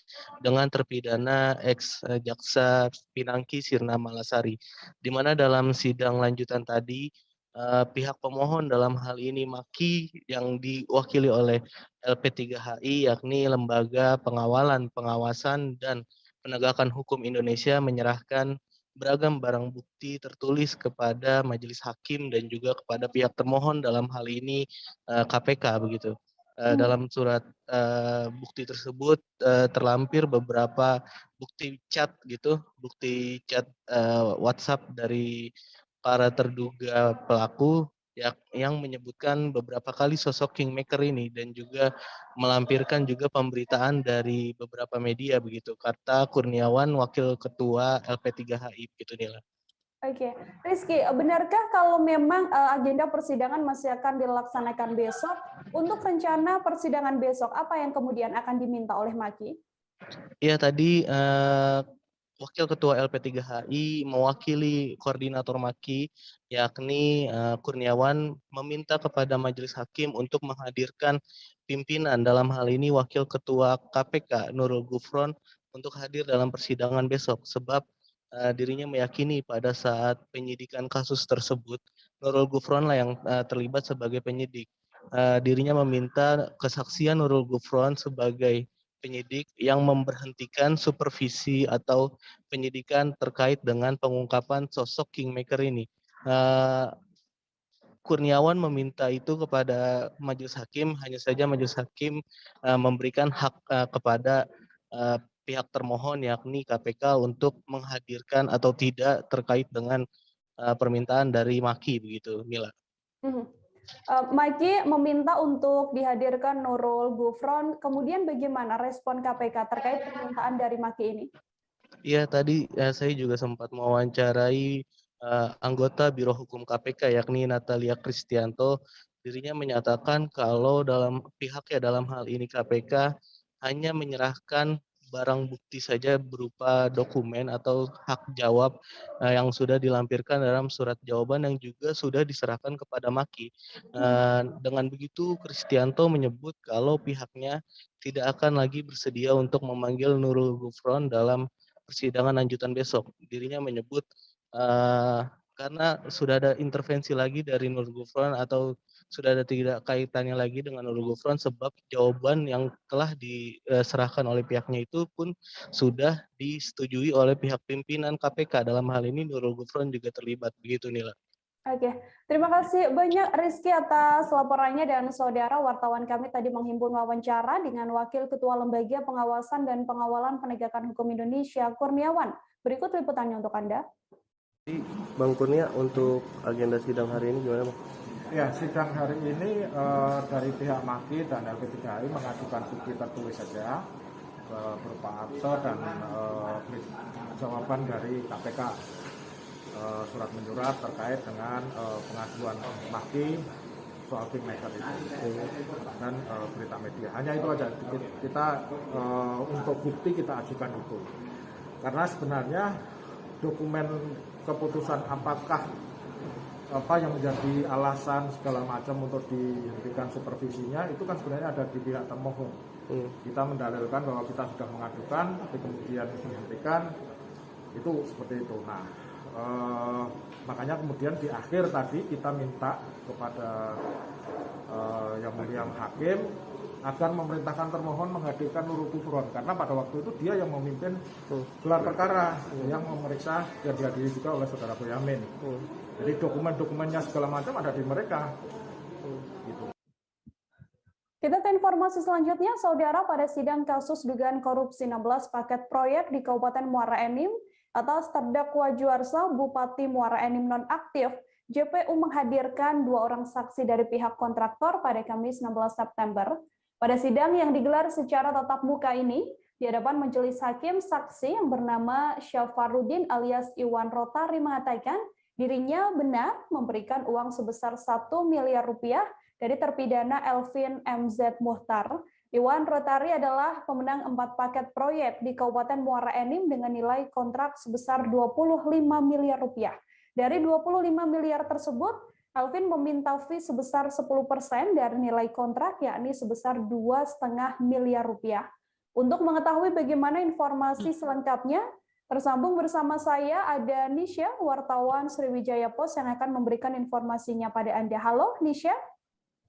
dengan terpidana ex-jaksa Pinangki Sirna Malasari, di mana dalam sidang lanjutan tadi pihak pemohon dalam hal ini Maki yang diwakili oleh LP3HI yakni Lembaga Pengawalan, Pengawasan dan Penegakan Hukum Indonesia menyerahkan beragam barang bukti tertulis kepada majelis hakim dan juga kepada pihak termohon dalam hal ini KPK begitu. Dalam surat bukti tersebut terlampir beberapa bukti chat gitu, bukti chat WhatsApp dari para terduga pelaku yang menyebutkan beberapa kali sosok kingmaker ini dan juga melampirkan juga pemberitaan dari beberapa media begitu, kata Kurniawan, Wakil Ketua LP3HI begitu Nila. Oke, Rizky, benarkah kalau memang agenda persidangan masih akan dilaksanakan besok? Untuk rencana persidangan besok, apa yang kemudian akan diminta oleh Maki? Iya, tadi Wakil Ketua LP3HI mewakili koordinator Maki yakni Kurniawan meminta kepada majelis hakim untuk menghadirkan pimpinan, dalam hal ini Wakil Ketua KPK Nurul Gufron, untuk hadir dalam persidangan besok sebab dirinya meyakini pada saat penyidikan kasus tersebut Nurul Gufron lah yang terlibat sebagai penyidik. Dirinya meminta kesaksian Nurul Gufron sebagai penyidik yang memberhentikan supervisi atau penyidikan terkait dengan pengungkapan sosok kingmaker ini. Kurniawan meminta itu kepada majelis hakim, hanya saja majelis hakim memberikan hak kepada pihak termohon yakni KPK untuk menghadirkan atau tidak terkait dengan permintaan dari Maki begitu, Mila. Maki meminta untuk dihadirkan Nurul Gufron, kemudian bagaimana respon KPK terkait permintaan dari Maki ini? Iya, tadi saya juga sempat mewawancarai anggota Biro Hukum KPK yakni Natalia Kristianto. Dirinya menyatakan kalau pihaknya dalam hal ini KPK hanya menyerahkan barang bukti saja berupa dokumen atau hak jawab yang sudah dilampirkan dalam surat jawaban yang juga sudah diserahkan kepada Maki. Dengan begitu, Kristianto menyebut kalau pihaknya tidak akan lagi bersedia untuk memanggil Nurul Gufron dalam persidangan lanjutan besok. Dirinya menyebut karena sudah ada intervensi lagi dari Nurul Gufron atau sudah ada tidak kaitannya lagi dengan Nurul Gufron sebab jawaban yang telah diserahkan oleh pihaknya itu pun sudah disetujui oleh pihak pimpinan KPK. Dalam hal ini Nurul Gufron juga terlibat begitu Nila. Oke, terima kasih banyak Rizky atas laporannya dan saudara wartawan kami tadi menghimpun wawancara dengan Wakil Ketua Lembaga Pengawasan dan Pengawalan Penegakan Hukum Indonesia Kurniawan. Berikut liputannya untuk Anda. Bang Kurnia, untuk agenda sidang hari ini gimana Bang? Ya, sidang hari ini dari pihak Maki dan LP3HI mengajukan bukti tertulis saja berupa akte dan jawaban dari KPK, surat menyurat terkait dengan pengajuan Maki soal kingmaker itu dan berita media. Hanya itu aja, kita untuk bukti kita ajukan itu. Karena sebenarnya dokumen keputusan apakah apa yang menjadi alasan segala macam untuk dihentikan supervisinya itu kan sebenarnya ada di pihak termohon. Kita mendalilkan bahwa kita sudah mengajukan tapi kemudian dihentikan, itu seperti itu. Nah, makanya kemudian di akhir tadi kita minta kepada yang mulia hakim agar memerintahkan termohon menghadirkan Nurul Kufron karena pada waktu itu dia yang memimpin gelar perkara yang memeriksa dan dihadiri juga oleh saudara Boyamin. Jadi dokumen-dokumennya segala macam ada di mereka. Gitu. Kita ke informasi selanjutnya, saudara, pada sidang kasus dugaan korupsi 16 paket proyek di Kabupaten Muara Enim atas terdakwa Juarsa Bupati Muara Enim nonaktif, JPU menghadirkan 2 orang saksi dari pihak kontraktor pada Kamis 16 September. Pada sidang yang digelar secara tatap muka ini, di hadapan majelis hakim, saksi yang bernama Syafarudin alias Iwan Rotari mengatakan dirinya benar memberikan uang sebesar 1 miliar rupiah dari terpidana Elvin MZ Muhtar. Iwan Rotari adalah pemenang 4 paket proyek di Kabupaten Muara Enim dengan nilai kontrak sebesar 25 miliar rupiah. Dari 25 miliar tersebut, Elvin meminta fee sebesar 10% dari nilai kontrak, yakni sebesar 2,5 miliar rupiah. Untuk mengetahui bagaimana informasi selengkapnya, tersambung bersama saya ada Nisha, wartawan Sriwijaya Post yang akan memberikan informasinya pada Anda. Halo, Nisha.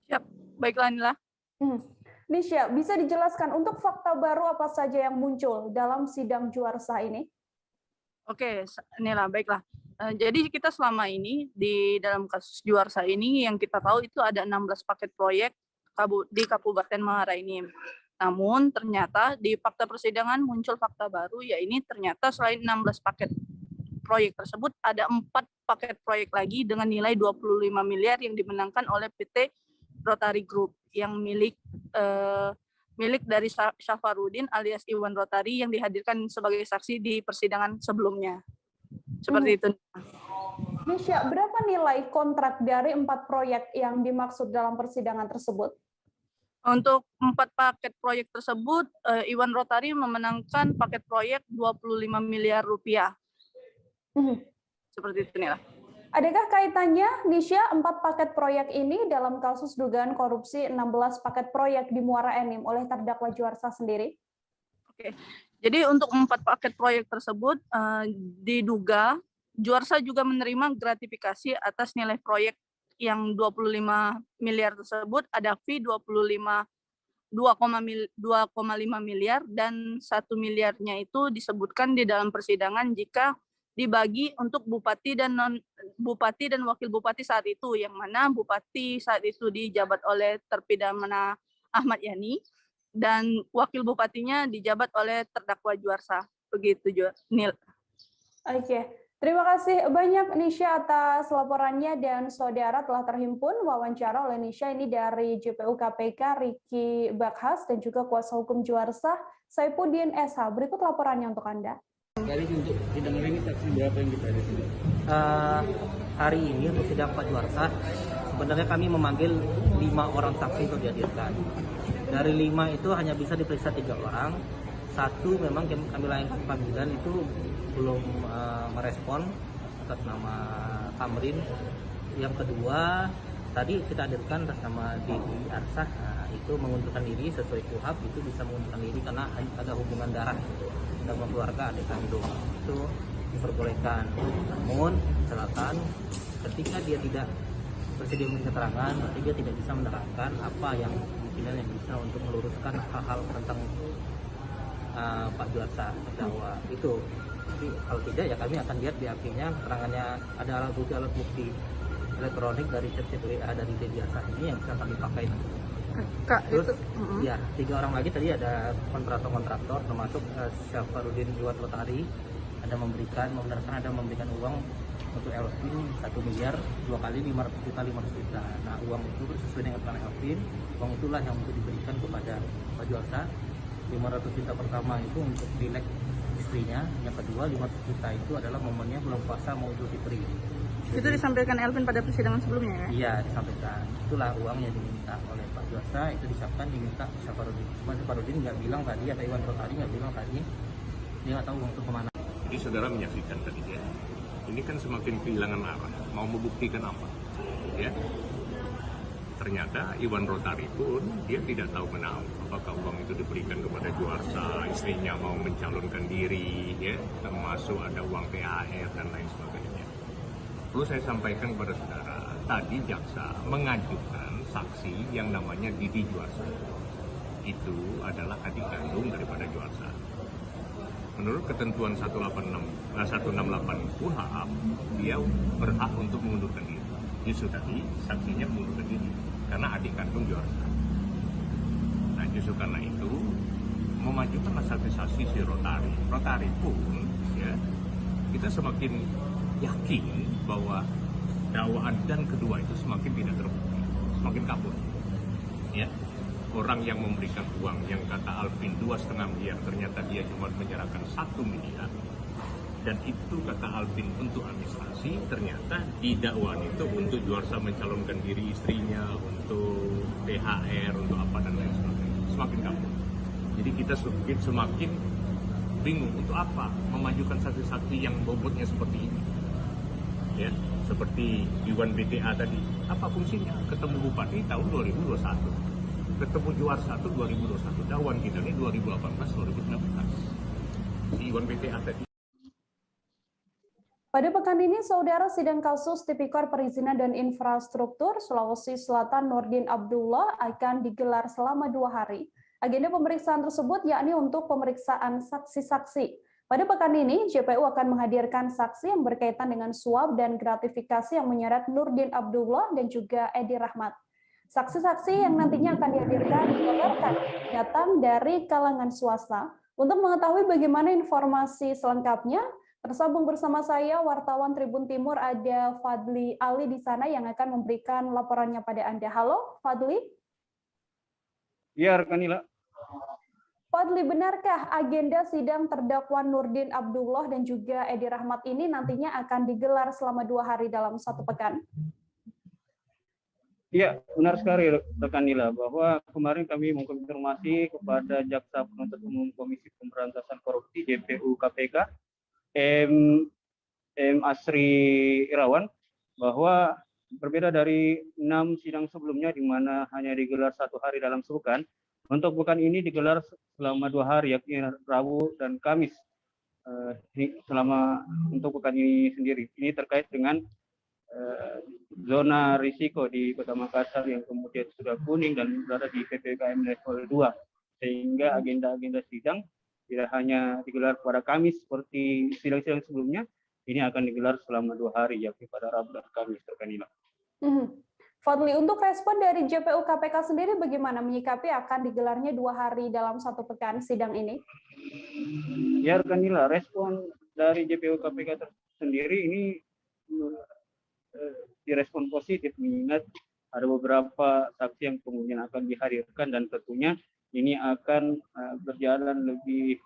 Siap, baiklah Nila. Nisha, bisa dijelaskan untuk fakta baru apa saja yang muncul dalam sidang Juarsa ini? Oke, Nila, baiklah. Jadi kita selama ini di dalam kasus Juarsa ini yang kita tahu itu ada 16 paket proyek di Kabupaten Muara Enim. Namun ternyata di fakta persidangan muncul fakta baru, yaitu ternyata selain 16 paket proyek tersebut ada 4 paket proyek lagi dengan nilai 25 miliar yang dimenangkan oleh PT Rotary Group yang milik dari Syafarudin alias Iwan Rotari yang dihadirkan sebagai saksi di persidangan sebelumnya. Seperti itu. Nisha, berapa nilai kontrak dari 4 proyek yang dimaksud dalam persidangan tersebut? Untuk 4 paket proyek tersebut, Iwan Rotari memenangkan paket proyek 25 miliar rupiah. Seperti itu, Nila. Adakah kaitannya, Nisha, 4 paket proyek ini dalam kasus dugaan korupsi 16 paket proyek di Muara Enim oleh terdakwa Juarsa sendiri? Oke. Jadi untuk 4 paket proyek tersebut diduga Juarsa juga menerima gratifikasi atas nilai proyek yang 25 miliar tersebut, ada fee 2,5 miliar dan 1 miliarnya itu disebutkan di dalam persidangan jika dibagi untuk bupati dan wakil bupati saat itu, yang mana bupati saat itu dijabat oleh terpidana Ahmad Yani dan wakil bupatinya dijabat oleh terdakwa Juarsa. Begitu, Nil. Oke, terima kasih banyak Nisha atas laporannya, dan saudara telah terhimpun wawancara oleh Nisha ini dari JPU KPK Riki Bakhas dan juga kuasa hukum Juarsa Saifuddin SH. Berikut laporannya untuk Anda. Dari untuk sidang hari ini saksi berapa yang kita ada sini? Hari ini untuk sidang Pak Juarsa sebenarnya kami memanggil 5 orang saksi untuk dihadirkan. Dari 5 itu hanya bisa diperiksa 3 orang. 1 memang kami layangkan panggilan itu belum merespon atas nama Kamrin. Yang kedua tadi kita hadirkan atas nama Dedi Arsah, itu mengundurkan diri sesuai KUHP, itu bisa mengundurkan diri karena ada hubungan darah sama keluarga adik kandung, itu diperbolehkan. Namun selatan ketika dia tidak bersedia memberi keterangan, berarti dia tidak bisa menerangkan apa yang mungkin yang bisa untuk meluruskan hal-hal tentang Pak Juarsa terdakwa itu. Tapi kalau tidak ya kami akan lihat BAP-nya, keterangannya ada alat bukti elektronik dari chat WA dari Dedi Arsah ini yang bisa kami pakai. Terus ya 3 orang lagi tadi ada kontraktor termasuk Syafarudin Iwan Rotari, ada membenarkan ada memberikan uang untuk Elvin 1 miliar 2 kali 500 juta. Nah, uang itu sesuai dengan plan Elvin, uang itulah yang untuk diberikan kepada Pak Juarsa. 500 juta pertama itu untuk dilek istrinya, yang kedua 500 juta itu adalah momennya bulan puasa mau Idul Fitri. Itu disampaikan Elvin pada persidangan sebelumnya ya? Iya, disampaikan. Itulah uang yang diminta oleh Pak Juarsa, itu disiapkan diminta Syafarudin. Cuma Syafarudin nggak bilang tadi, atau Iwan Rotari nggak bilang tadi, dia nggak tahu uang itu kemana. Jadi saudara menyaksikan tadi ya, ini kan semakin kehilangan arah, mau membuktikan apa? Ya, ternyata Iwan Rotari pun dia tidak tahu menau apakah uang itu diberikan kepada Juarsa, istrinya mau mencalonkan diri, ya, termasuk ada uang THR dan lain sebagainya. Perlu saya sampaikan kepada saudara, tadi jaksa mengajukan saksi yang namanya Didi Juarsa. itu adalah adik kandung daripada Juarsa. Menurut ketentuan 168 KUHP, dia berhak untuk mengundurkan diri. Justru tadi saksinya mengundurkan diri karena adik kandung Juarsa. Nah, justru karena itu memajukanlah saksi-saksi si Rotari. Rotari pun ya kita semakin yakin bahwa dakwaan dan kedua itu semakin tidak terbukti, semakin kabur. Ya, orang yang memberikan uang yang kata Alvin 2,5 miliar ternyata dia cuma menyerahkan 1 miliar. Dan itu kata Alvin untuk administrasi, ternyata di dakwaan itu untuk Juarsa mencalonkan diri istrinya, untuk THR, untuk apa dan lain sebagainya. Semakin kabur. Jadi kita semakin bingung untuk apa memajukan saksi-saksi yang bobotnya seperti ini. Ya, seperti Iwan BTA tadi, apa fungsinya? Ketemu Bupati tahun 2021, ketemu Juarsa itu 2021, dakwaan kita ini 2018-2019. Si Iwan BTA tadi. Pada pekan ini, saudara, sidang kasus Tipikor Perizinan dan Infrastruktur Sulawesi Selatan Nurdin Abdullah akan digelar selama 2 hari. Agenda pemeriksaan tersebut yakni untuk pemeriksaan saksi-saksi. Pada pekan ini, JPU akan menghadirkan saksi yang berkaitan dengan suap dan gratifikasi yang menyeret Nurdin Abdullah dan juga Edi Rahmat. Saksi-saksi yang nantinya akan dihadirkan dikabarkan datang dari kalangan swasta. Untuk mengetahui bagaimana informasi selengkapnya, tersambung bersama saya wartawan Tribun Timur ada Fadli Ali di sana yang akan memberikan laporannya pada Anda. Halo, Fadli. Ya, Rekanila. Fadli, benarkah agenda sidang terdakwa Nurdin Abdullah dan juga Edi Rahmat ini nantinya akan digelar selama 2 hari dalam 1 pekan? Ya, benar sekali Rekanila, bahwa kemarin kami mengkonfirmasi kepada Jaksa Penuntut Umum Komisi Pemberantasan Korupsi JPU KPK M. Asri Irawan, bahwa berbeda dari 6 sidang sebelumnya di mana hanya digelar 1 hari dalam sepekan, untuk pekan ini digelar selama 2 hari, yakni Rabu dan Kamis. Selama untuk pekan ini sendiri, ini terkait dengan zona risiko di Kota Makassar yang kemudian sudah kuning dan berada di PPKM level 2, sehingga agenda-agenda sidang tidak hanya digelar pada Kamis seperti sidang-sidang sebelumnya, ini akan digelar selama 2 hari, yakni pada Rabu dan Kamis, Rekanila. Fadli, untuk respon dari JPU KPK sendiri bagaimana menyikapi akan digelarnya 2 hari dalam 1 pekan sidang ini? Ya, Rekanila, respon dari JPU KPK sendiri ini direspon positif, mengingat ada beberapa saksi yang kemudian akan dihadirkan dan tentunya ini akan berjalan lebih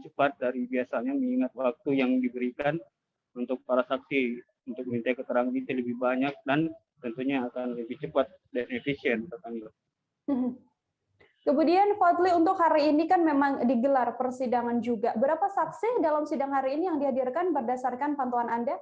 cepat dari biasanya, mengingat waktu yang diberikan untuk para saksi untuk minta keterangan itu lebih banyak dan tentunya akan lebih cepat dan efisien. Kemudian Fadli, untuk hari ini kan memang digelar persidangan juga. Berapa saksi dalam sidang hari ini yang dihadirkan berdasarkan pantauan Anda?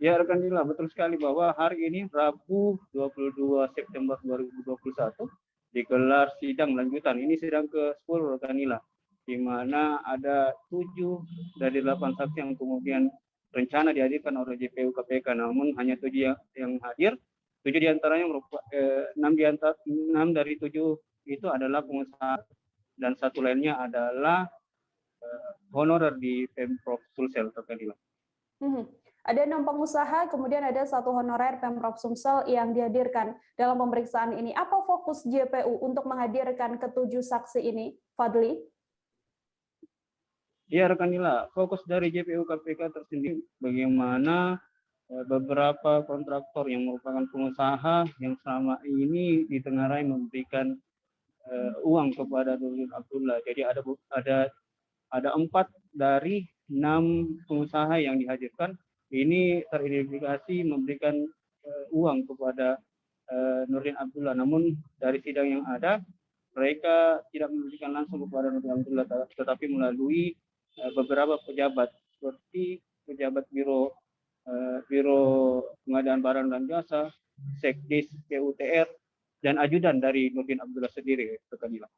Ya, Rekanila, betul sekali bahwa hari ini Rabu 22 September 2021 digelar sidang lanjutan. Ini sidang ke-10, Rekanila, di mana ada 7 dari 8 saksi yang kemudian rencana dihadirkan oleh JPU KPK, namun hanya 7 yang hadir. 7 diantaranya merupakan 6 dari 7 itu adalah pengusaha dan 1 lainnya adalah honorer di Pemprov Sulsel, Rekanila. Ada 6 pengusaha, kemudian ada 1 honorer Pemprov Sumsel yang dihadirkan dalam pemeriksaan ini. Apa fokus JPU untuk menghadirkan ke-7 saksi ini, Fadli? Ya, Rekanila, fokus dari JPU KPK tersendiri bagaimana beberapa kontraktor yang merupakan pengusaha yang selama ini ditengarai memberikan uang kepada Nurdin Abdullah. Jadi ada 4 dari 6 pengusaha yang dihadirkan ini teridentifikasi memberikan uang kepada Nurdin Abdullah. Namun dari sidang yang ada, mereka tidak memberikan langsung kepada Nurdin Abdullah, tetapi melalui beberapa pejabat seperti pejabat Biro Pengadaan Barang dan Jasa, Sekdis PUTR, dan ajudan dari Nurdin Abdullah sendiri, Rekanila.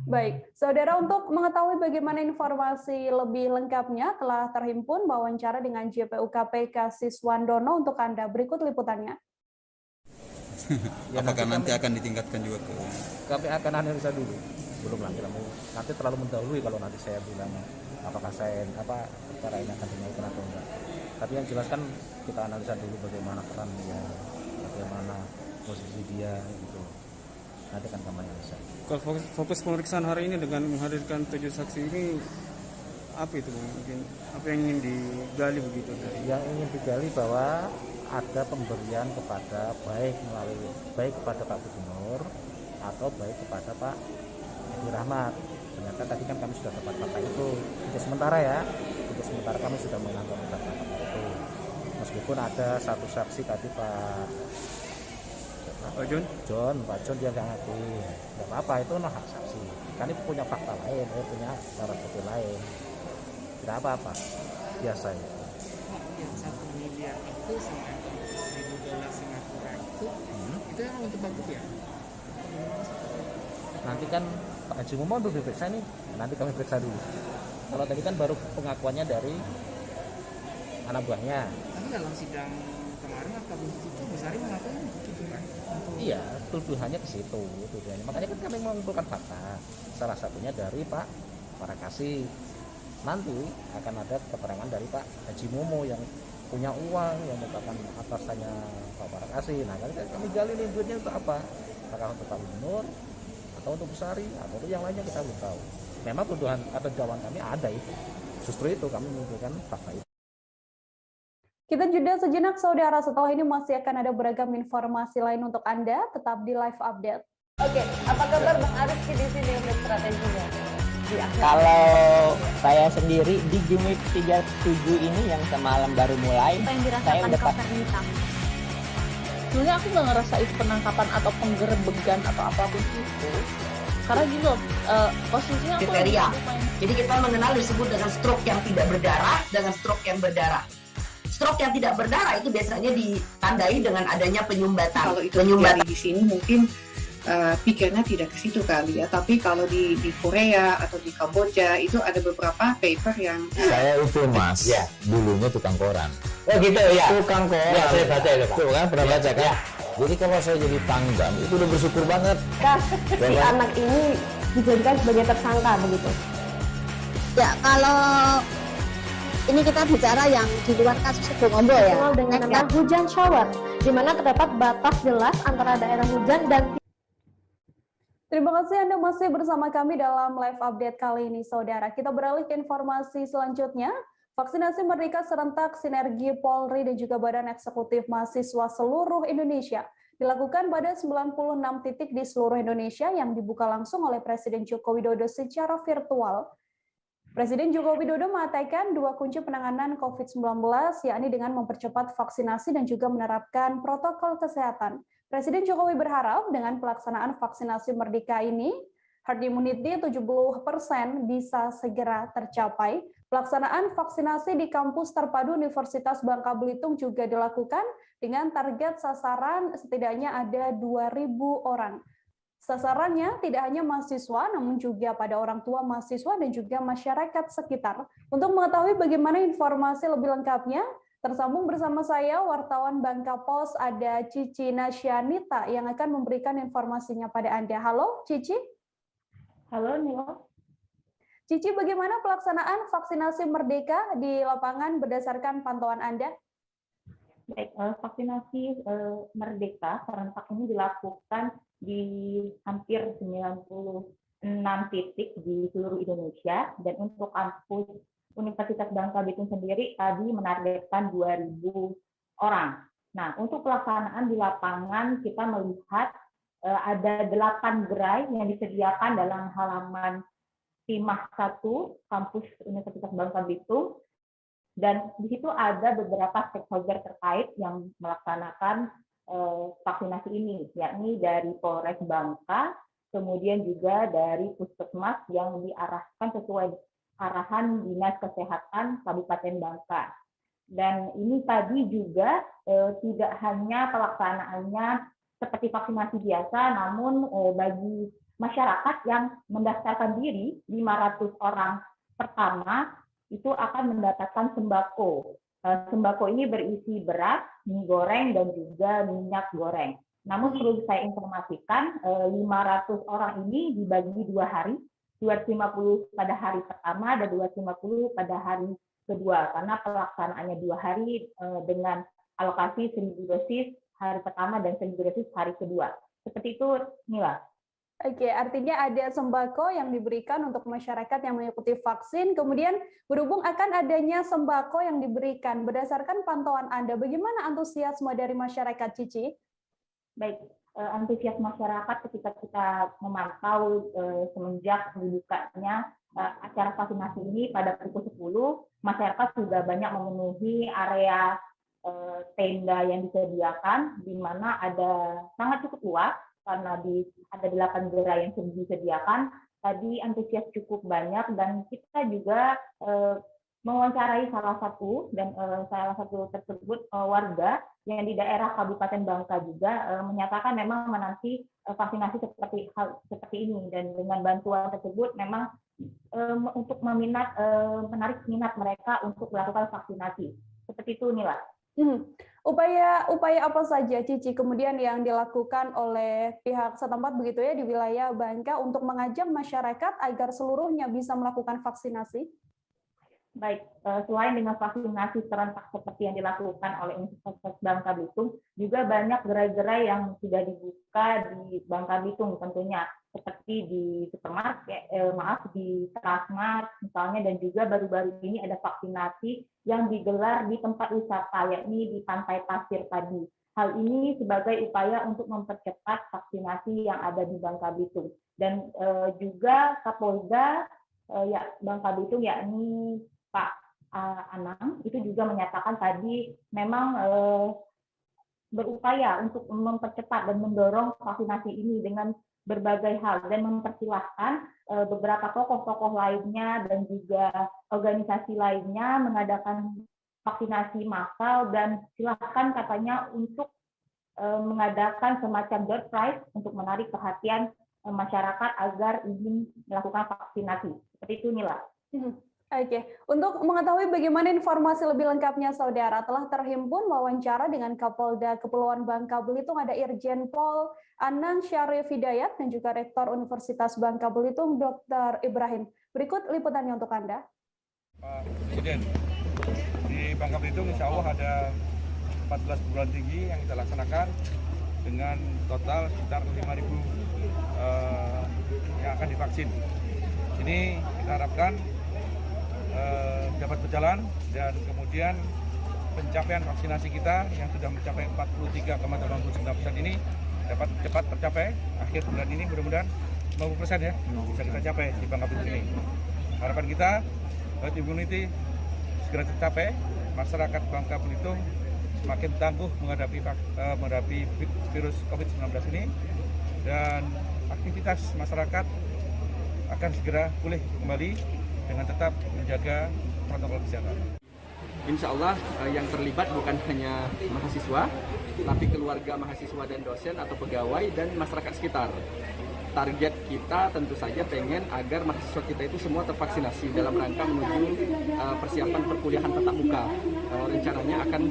Baik, saudara, untuk mengetahui bagaimana informasi lebih lengkapnya telah terhimpun wawancara dengan JPU KPK Siswandono untuk Anda. Berikut liputannya. Ya, apakah nanti akan ditingkatkan juga ke? Kami akan analisa dulu, belum lagi nanti terlalu mendahului kalau nanti saya bilang apakah cara ini akan dinaikkan atau enggak. Tapi yang jelas kan kita analisa dulu bagaimana perannya, bagaimana posisi dia gitu. Nanti kan kami analisa. Kalau fokus pemeriksaan hari ini dengan menghadirkan 7 saksi ini apa itu Bang? Mungkin apa yang ingin digali begitu? Yang ingin digali bahwa ada pemberian kepada baik kepada Pak Gubernur atau baik kepada Pak Edi Rahmat. Ternyata tadi kan kami sudah dapat fakta itu. Untuk sementara kami sudah menganggap fakta itu. Meskipun ada satu saksi tadi Pak John dia nggak ngaku. Nggak apa-apa, itu hak saksi. Kan itu punya fakta lain, punya cara bukti lain. Tidak apa-apa, biasa itu. Yang 1 miliar itu sama $1.000 Singapura itu emang untuk Pak ya? Nanti kan Pak Haji Mumo untuk diperiksa nih, nanti kami periksa dulu. Kalau tadi kan baru pengakuannya dari anak buahnya. Tapi dalam sidang kemarin itu Besari mengakui gitu kan? Iya, tuduhannya ke situ, tuduhannya. Makanya kan kami mengumpulkan fakta. Salah satunya dari Pak Parakasi. Nanti akan ada keterangan dari Pak Haji Mumo yang punya uang, yang merupakan atasannya Pak Parakasi. Nah, kami gali nih duitnya untuk apa? Apakah untuk Pak Gubernur atau untuk Besari atau untuk yang lainnya, kita belum tahu. Memang tuduhan atau jawaban kami ada itu. Justru itu kami mengumpulkan fakta itu. Kita jeda sejenak saudara, setelah ini masih akan ada beragam informasi lain untuk Anda, tetap di live update. Oke, apa kabar Bang Arifki di sini untuk strateginya? Kalau saya sendiri di Jumip 37 ini yang semalam baru mulai, saya udah pasti. Sebenarnya aku nggak ngerasa itu penangkapan atau penggerbegan atau apapun itu. Karena gini loh, posisinya aku kriteria. Jadi kita mengenal disebut dengan stroke yang tidak berdarah dengan stroke yang berdarah. Stroke yang tidak berdarah itu biasanya ditandai dengan adanya penyumbatan. Kalau itu terjadi di sini mungkin pikirnya tidak ke situ kali ya, tapi kalau di Korea atau di Kamboja itu ada beberapa paper yang saya itu Mas, ya, dulunya tukang koran. Oh gitu ya. Tukang koran. Ya, saya baca itu Pak. Tuh kan pernah baca kan? Ya. Jadi kalau saya jadi Pangdam itu udah bersyukur banget. Si anak ini dijadikan sebagai tersangka begitu. Ya, kalau ini kita bicara yang di luar kasus Sebong Ombo ya. Dengan nama hujan shower, di mana terdapat batas jelas antara daerah hujan dan. Terima kasih Anda masih bersama kami dalam live update kali ini, saudara. Kita beralih ke informasi selanjutnya. Vaksinasi Merdeka serentak sinergi Polri dan juga Badan Eksekutif Mahasiswa seluruh Indonesia dilakukan pada 96 titik di seluruh Indonesia yang dibuka langsung oleh Presiden Joko Widodo secara virtual. Presiden Joko Widodo mengatakan 2 kunci penanganan COVID-19, yakni dengan mempercepat vaksinasi dan juga menerapkan protokol kesehatan. Presiden Jokowi berharap dengan pelaksanaan vaksinasi Merdeka ini, herd immunity 70% bisa segera tercapai. Pelaksanaan vaksinasi di kampus terpadu Universitas Bangka Belitung juga dilakukan dengan target sasaran setidaknya ada 2.000 orang. Sasarannya tidak hanya mahasiswa, namun juga pada orang tua mahasiswa dan juga masyarakat sekitar. Untuk mengetahui bagaimana informasi lebih lengkapnya, tersambung bersama saya, wartawan Bangka Pos, ada Cici Nasyanita yang akan memberikan informasinya pada Anda. Halo, Cici. Halo, Nilo. Cici, bagaimana pelaksanaan vaksinasi Merdeka di lapangan berdasarkan pantauan Anda? Baik, vaksinasi Merdeka serentak ini dilakukan di hampir 96 titik di seluruh Indonesia, dan untuk kampus Universitas Bangka Belitung sendiri tadi menargetkan 2.000 orang. Nah, untuk pelaksanaan di lapangan kita melihat ada 8 gerai yang disediakan dalam halaman Timah 1 kampus Universitas Bangka Belitung, dan di situ ada beberapa stakeholder terkait yang melaksanakan vaksinasi ini, yakni dari Polres Bangka, kemudian juga dari Puskesmas yang diarahkan sesuai arahan Dinas Kesehatan Kabupaten Bangka. Dan ini tadi juga tidak hanya pelaksanaannya seperti vaksinasi biasa, namun bagi masyarakat yang mendaftarkan diri 500 orang pertama itu akan mendapatkan sembako. Sembako ini berisi beras, mie goreng, dan juga minyak goreng. Namun perlu saya informasikan 500 orang ini dibagi 2 hari, 250 pada hari pertama dan 250 pada hari kedua, karena pelaksanaannya 2 hari dengan alokasi 1.000 dosis hari pertama dan 1.000 dosis hari kedua. Seperti itu, Mila. Oke, artinya ada sembako yang diberikan untuk masyarakat yang mengikuti vaksin, kemudian berhubung akan adanya sembako yang diberikan, berdasarkan pantauan Anda, bagaimana antusiasme dari masyarakat, Cici? Baik, antusias masyarakat ketika kita memantau semenjak dibukanya acara vaksinasi ini pada pukul 10, masyarakat sudah banyak memenuhi area tenda yang disediakan, di mana ada sangat cukup luas, karena ada 8 gerai yang disediakan. Tadi antusias cukup banyak, dan kita juga mewawancarai salah satu tersebut warga yang di daerah Kabupaten Bangka juga menyatakan memang menanti vaksinasi seperti ini, dan dengan bantuan tersebut memang untuk menarik minat mereka untuk melakukan vaksinasi. Seperti itu, Nila. Upaya apa saja, Cici, kemudian yang dilakukan oleh pihak setempat begitu ya di wilayah Bangka untuk mengajak masyarakat agar seluruhnya bisa melakukan vaksinasi? Baik, selain dengan vaksinasi serentak seperti yang dilakukan oleh Universitas Bangka Belitung, juga banyak gerai-gerai yang sudah dibuka di Bangka Belitung tentunya, seperti di supermarket, di Transmart misalnya, dan juga baru-baru ini ada vaksinasi yang digelar di tempat wisata, yakni di Pantai Pasir Padi. Hal ini sebagai upaya untuk mempercepat vaksinasi yang ada di Bangka Belitung. Dan juga Kapolda Bangka Belitung, yakni Pak Anang, itu juga menyatakan tadi memang berupaya untuk mempercepat dan mendorong vaksinasi ini dengan berbagai hal, dan mempersilahkan beberapa tokoh-tokoh lainnya dan juga organisasi lainnya mengadakan vaksinasi massal, dan silahkan katanya untuk mengadakan semacam door prize untuk menarik perhatian masyarakat agar ingin melakukan vaksinasi. Seperti itu, Nila. Oke, untuk mengetahui bagaimana informasi lebih lengkapnya, Saudara, telah terhimpun wawancara dengan Kapolda Kepulauan Bangka Belitung, ada Irjen Pol Anang Syarif Hidayat, dan juga Rektor Universitas Bangka Belitung, Dr. Ibrahim. Berikut liputannya untuk Anda. Pak Presiden, di Bangka Belitung insya Allah ada 14 perguruan tinggi yang kita laksanakan dengan total sekitar 5.000 yang akan divaksin. Ini kita harapkan dapat berjalan, dan kemudian pencapaian vaksinasi kita yang sudah mencapai 43,89% ini dapat cepat tercapai akhir bulan ini, mudah-mudahan 50% ya bisa kita capai di Bangka Belitung ini. Harapan kita herd immunity segera tercapai, masyarakat Bangka Belitung semakin tangguh menghadapi virus COVID-19 ini, dan aktivitas masyarakat akan segera pulih kembali dengan tetap menjaga protokol kesehatan. Insya Allah yang terlibat bukan hanya mahasiswa, tapi keluarga mahasiswa dan dosen atau pegawai dan masyarakat sekitar. Target kita tentu saja pengen agar mahasiswa kita itu semua tervaksinasi dalam rangka menuju persiapan perkuliahan tatap muka. Rencananya akan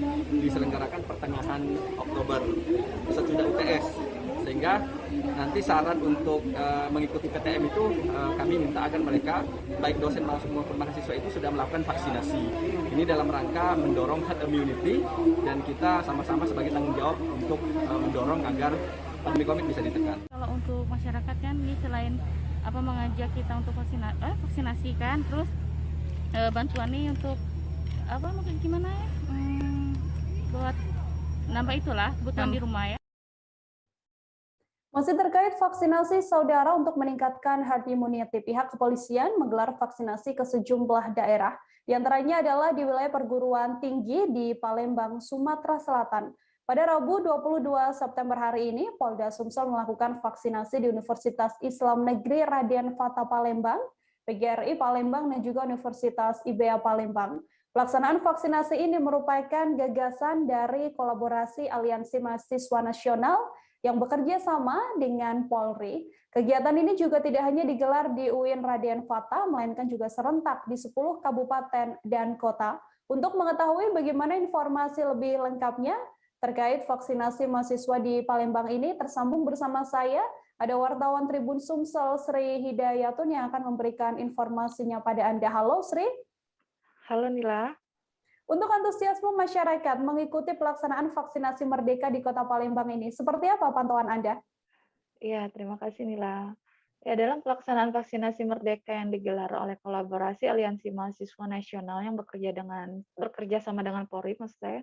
diselenggarakan pertengahan Oktober sesudah UTS. Sehingga nanti syarat untuk mengikuti PTM itu kami minta agar mereka, baik dosen maupun mahasiswa itu sudah melakukan vaksinasi. Ini dalam rangka mendorong herd immunity, dan kita sama-sama sebagai tanggung jawab untuk mendorong agar pandemi COVID bisa ditekan. Kalau untuk masyarakat kan ini selain mengajak kita untuk vaksinasi kan, terus bantuannya untuk mungkin gimana ya, buat nambah itulah kebutuhan di rumah ya. Masih terkait vaksinasi, Saudara, untuk meningkatkan herd immunity, pihak kepolisian menggelar vaksinasi ke sejumlah daerah. Di antaranya adalah di wilayah perguruan tinggi di Palembang, Sumatera Selatan. Pada Rabu 22 September hari ini, Polda Sumsel melakukan vaksinasi di Universitas Islam Negeri Raden Fata Palembang, PGRI Palembang, dan juga Universitas IBA Palembang. Pelaksanaan vaksinasi ini merupakan gagasan dari kolaborasi Aliansi Mahasiswa Nasional yang bekerja sama dengan Polri. Kegiatan ini juga tidak hanya digelar di UIN Raden Fata, melainkan juga serentak di 10 kabupaten dan kota. Untuk mengetahui bagaimana informasi lebih lengkapnya, terkait vaksinasi mahasiswa di Palembang ini. Tersambung bersama saya ada wartawan Tribun Sumsel Sri Hidayatun yang akan memberikan informasinya pada Anda. Halo Sri. Halo Nila. Untuk antusiasme masyarakat mengikuti pelaksanaan vaksinasi Merdeka di Kota Palembang ini, seperti apa pantauan Anda? Iya, terima kasih Nila. Ya, dalam pelaksanaan vaksinasi Merdeka yang digelar oleh kolaborasi Aliansi Mahasiswa Nasional yang bekerja sama dengan Polri, maksud saya,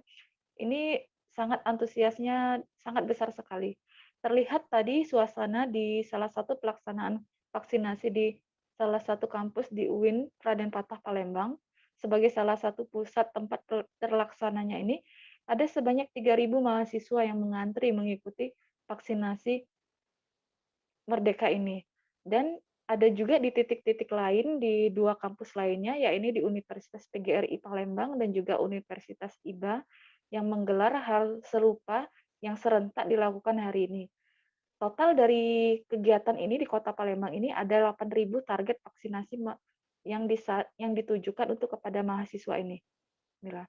ini sangat antusiasnya sangat besar sekali. Terlihat tadi suasana di salah satu pelaksanaan vaksinasi di salah satu kampus di UIN Raden Patah Palembang, sebagai salah satu pusat tempat terlaksananya ini, ada sebanyak 3.000 mahasiswa yang mengantri mengikuti vaksinasi Merdeka ini. Dan ada juga di titik-titik lain di 2 kampus lainnya, yaitu di Universitas PGRI Palembang dan juga Universitas IBA, yang menggelar hal serupa yang serentak dilakukan hari ini. Total dari kegiatan ini di Kota Palembang ini ada 8.000 target vaksinasi yang ditujukan untuk kepada mahasiswa ini. Mila.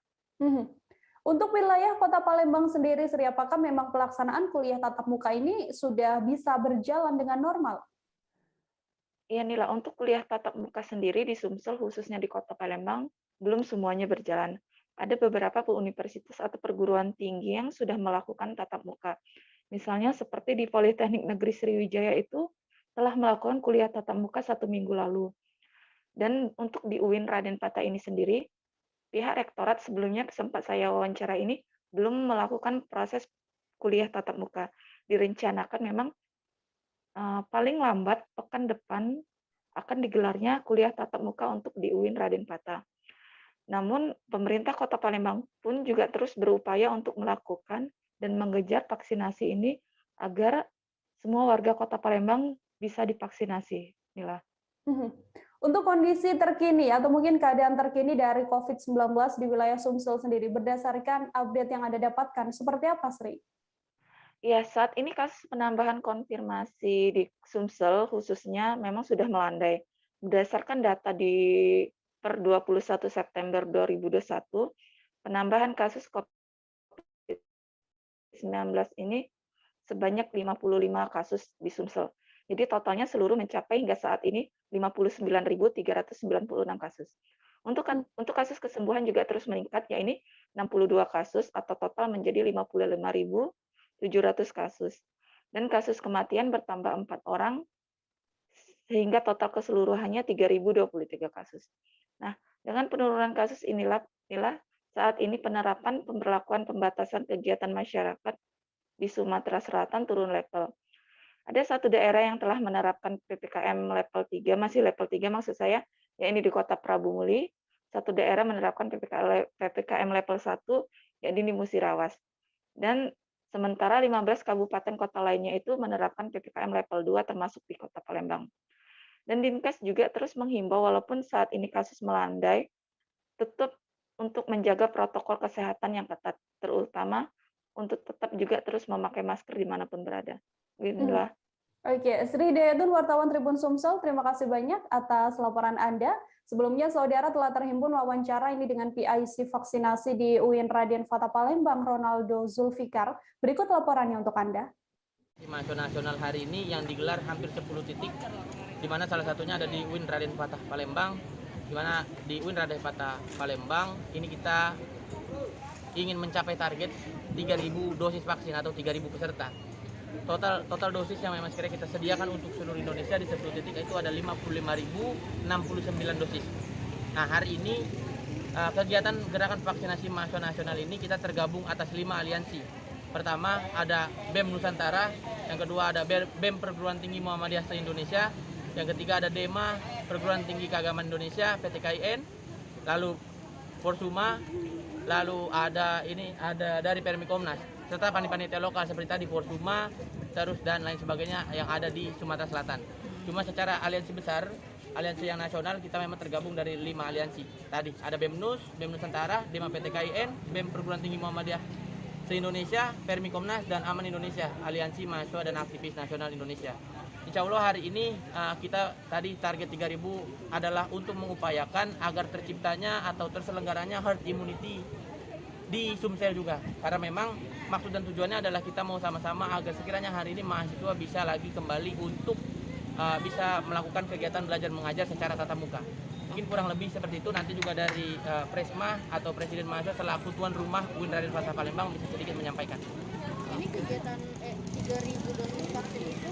Untuk wilayah Kota Palembang sendiri, Sri, apakah memang pelaksanaan kuliah tatap muka ini sudah bisa berjalan dengan normal? Iya Nila, untuk kuliah tatap muka sendiri di Sumsel, khususnya di Kota Palembang, belum semuanya berjalan. Ada beberapa universitas atau perguruan tinggi yang sudah melakukan tatap muka. Misalnya seperti di Politeknik Negeri Sriwijaya itu telah melakukan kuliah tatap muka 1 minggu lalu. Dan untuk di UIN Raden Patah ini sendiri, pihak rektorat sebelumnya sempat saya wawancara ini belum melakukan proses kuliah tatap muka. Direncanakan memang paling lambat pekan depan akan digelarnya kuliah tatap muka untuk di UIN Raden Patah. Namun pemerintah Kota Palembang pun juga terus berupaya untuk melakukan dan mengejar vaksinasi ini agar semua warga Kota Palembang bisa divaksinasi. Nila. Untuk kondisi terkini atau mungkin keadaan terkini dari COVID-19 di wilayah Sumsel sendiri, berdasarkan update yang Anda dapatkan, seperti apa, Sri? Ya, saat ini kasus penambahan konfirmasi di Sumsel khususnya memang sudah melandai. Berdasarkan data di per 21 September 2021, penambahan kasus COVID-19 ini sebanyak 55 kasus di Sumsel. Jadi totalnya seluruh mencapai hingga saat ini 59.396 kasus. Untuk kasus kesembuhan juga terus meningkat, yaitu 62 kasus atau total menjadi 55.700 kasus. Dan kasus kematian bertambah 4 orang sehingga total keseluruhannya 3.023 kasus. Nah, dengan penurunan kasus inilah saat ini penerapan pemberlakuan pembatasan kegiatan masyarakat di Sumatera Selatan turun level. Ada satu daerah yang telah menerapkan PPKM level 3, masih level 3 maksud saya, yaitu di Kota Prabu Muli. Satu daerah menerapkan PPKM level 1, yaitu di Musirawas. Dan sementara 15 kabupaten kota lainnya itu menerapkan PPKM level 2 termasuk di Kota Palembang. Dan Dinkes juga terus menghimbau walaupun saat ini kasus melandai, tetap untuk menjaga protokol kesehatan yang ketat, terutama untuk tetap juga terus memakai masker dimanapun berada. Inilah. Oke, Sri Hidayatun, wartawan Tribun Sumsel, terima kasih banyak atas laporan Anda. Sebelumnya, saudara telah terhimpun wawancara ini dengan PIC vaksinasi di UIN Raden Patah Palembang, Ronaldo Zulfikar. Berikut laporannya untuk Anda. Nasional hari ini yang digelar hampir 10 titik, di mana salah satunya ada di UIN Raden Patah Palembang, di mana di UIN Raden Patah Palembang ini kita ingin mencapai target 3.000 dosis vaksin atau 3.000 peserta. Total dosis yang memang sekiranya kita sediakan untuk seluruh Indonesia di 10 titik itu ada 55.069 dosis. Nah, hari ini kegiatan gerakan vaksinasi nasional ini kita tergabung atas 5 aliansi. Pertama ada BEM Nusantara, yang kedua ada BEM Perguruan Tinggi Muhammadiyah se-Indonesia, yang ketiga ada DEMA Perguruan Tinggi Keagamaan Indonesia PTKIN, lalu Forsuma, lalu ada dari Permikomnas, serta panitia lokal seperti tadi Forsuma, Terus dan lain sebagainya yang ada di Sumatera Selatan. Cuma secara aliansi besar, aliansi yang nasional kita memang tergabung dari 5 aliansi. Tadi ada BEM-NUS, BEM Nusantara, DEMA PTKIN, BEM Perguruan Tinggi Muhammadiyah se-Indonesia, Permikomnas, dan Aman Indonesia, Aliansi Mahasiswa dan Aktivis Nasional Indonesia. Insya Allah hari ini kita tadi target 3.000 adalah untuk mengupayakan agar terciptanya atau terselenggaranya herd immunity di Sumsel juga. Karena memang maksud dan tujuannya adalah kita mau sama-sama agar sekiranya hari ini mahasiswa bisa lagi kembali untuk bisa melakukan kegiatan belajar mengajar secara tatap muka. Mungkin kurang lebih seperti itu. Nanti juga dari Presma atau Presiden Mahasiswa selaku tuan rumah UIN Raden Fatah Palembang bisa sedikit menyampaikan. Ini kegiatan 3.000 dosis vaksin itu.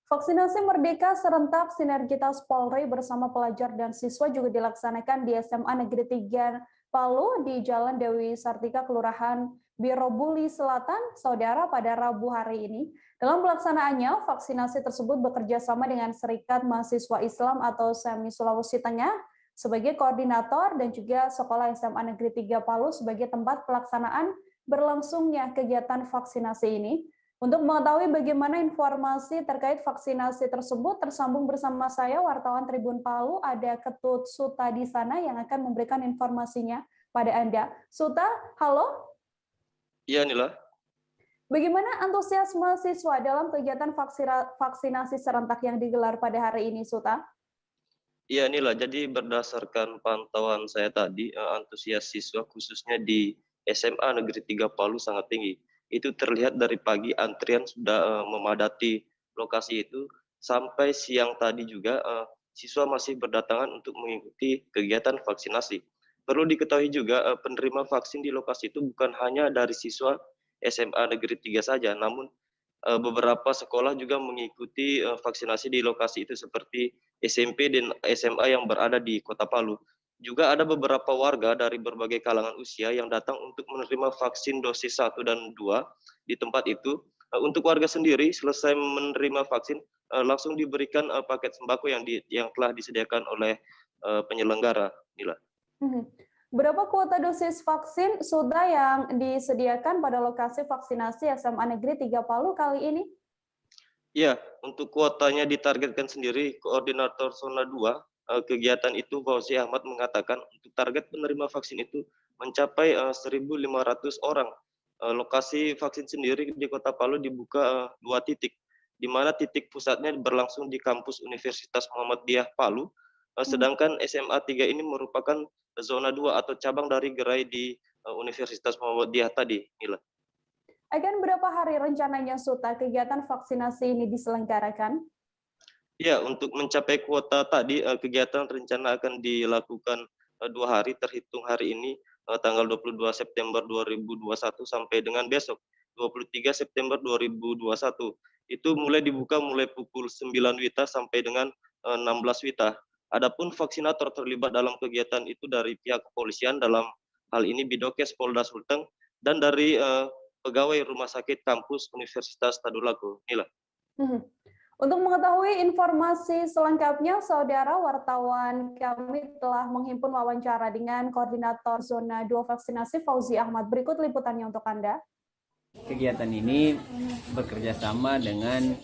Vaksinasi Merdeka serentak sinergitas Polri bersama pelajar dan siswa juga dilaksanakan di SMA Negeri 3 Palu di Jalan Dewi Sartika, Kelurahan Birobuli Selatan, Saudara, pada Rabu hari ini. Dalam pelaksanaannya, vaksinasi tersebut bekerja sama dengan Serikat Mahasiswa Islam atau SEMI Sulawesi Tengah sebagai koordinator dan juga Sekolah SMA Negeri 3 Palu sebagai tempat pelaksanaan berlangsungnya kegiatan vaksinasi ini. Untuk mengetahui bagaimana informasi terkait vaksinasi tersebut, tersambung bersama saya, wartawan Tribun Palu, ada Ketut Suta di sana yang akan memberikan informasinya pada Anda. Suta, halo? Iya, Nila. Bagaimana antusiasme siswa dalam kegiatan vaksinasi serentak yang digelar pada hari ini, Suta? Iya, Nila. Jadi berdasarkan pantauan saya tadi, antusias siswa khususnya di SMA Negeri 3 Palu sangat tinggi. Itu terlihat dari pagi antrian sudah memadati lokasi itu, sampai siang tadi juga siswa masih berdatangan untuk mengikuti kegiatan vaksinasi. Perlu diketahui juga penerima vaksin di lokasi itu bukan hanya dari siswa SMA Negeri 3 saja, namun beberapa sekolah juga mengikuti vaksinasi di lokasi itu seperti SMP dan SMA yang berada di Kota Palu. Juga ada beberapa warga dari berbagai kalangan usia yang datang untuk menerima vaksin dosis 1 dan 2 di tempat itu. Untuk warga sendiri, selesai menerima vaksin, langsung diberikan paket sembako yang telah disediakan oleh penyelenggara. Nila. Berapa kuota dosis vaksin sudah yang disediakan pada lokasi vaksinasi SMA Negeri 3 Palu kali ini? Ya, untuk kuotanya ditargetkan sendiri, Koordinator Zona 2, kegiatan itu Fauzi Ahmad mengatakan untuk target penerima vaksin itu mencapai 1.500 orang. Lokasi vaksin sendiri di Kota Palu dibuka 2 titik, di mana titik pusatnya berlangsung di kampus Universitas Muhammadiyah Palu, sedangkan SMA 3 ini merupakan zona 2 atau cabang dari gerai di Universitas Muhammadiyah tadi. Nila. Akan berapa hari rencananya, Suta, kegiatan vaksinasi ini diselenggarakan? Ya, untuk mencapai kuota tadi, kegiatan rencana akan dilakukan 2 hari terhitung hari ini, tanggal 22 September 2021 sampai dengan besok, 23 September 2021. Itu mulai dibuka mulai pukul 9 WITA sampai dengan 16 WITA. Adapun vaksinator terlibat dalam kegiatan itu dari pihak kepolisian, dalam hal ini Bidokes Polda Sulteng, dan dari pegawai Rumah Sakit Kampus Universitas Tadulako. Nila. Untuk mengetahui informasi selengkapnya, saudara wartawan kami telah menghimpun wawancara dengan Koordinator Zona 2 Vaksinasi Fauzi Ahmad. Berikut liputannya untuk Anda. Kegiatan ini bekerja sama dengan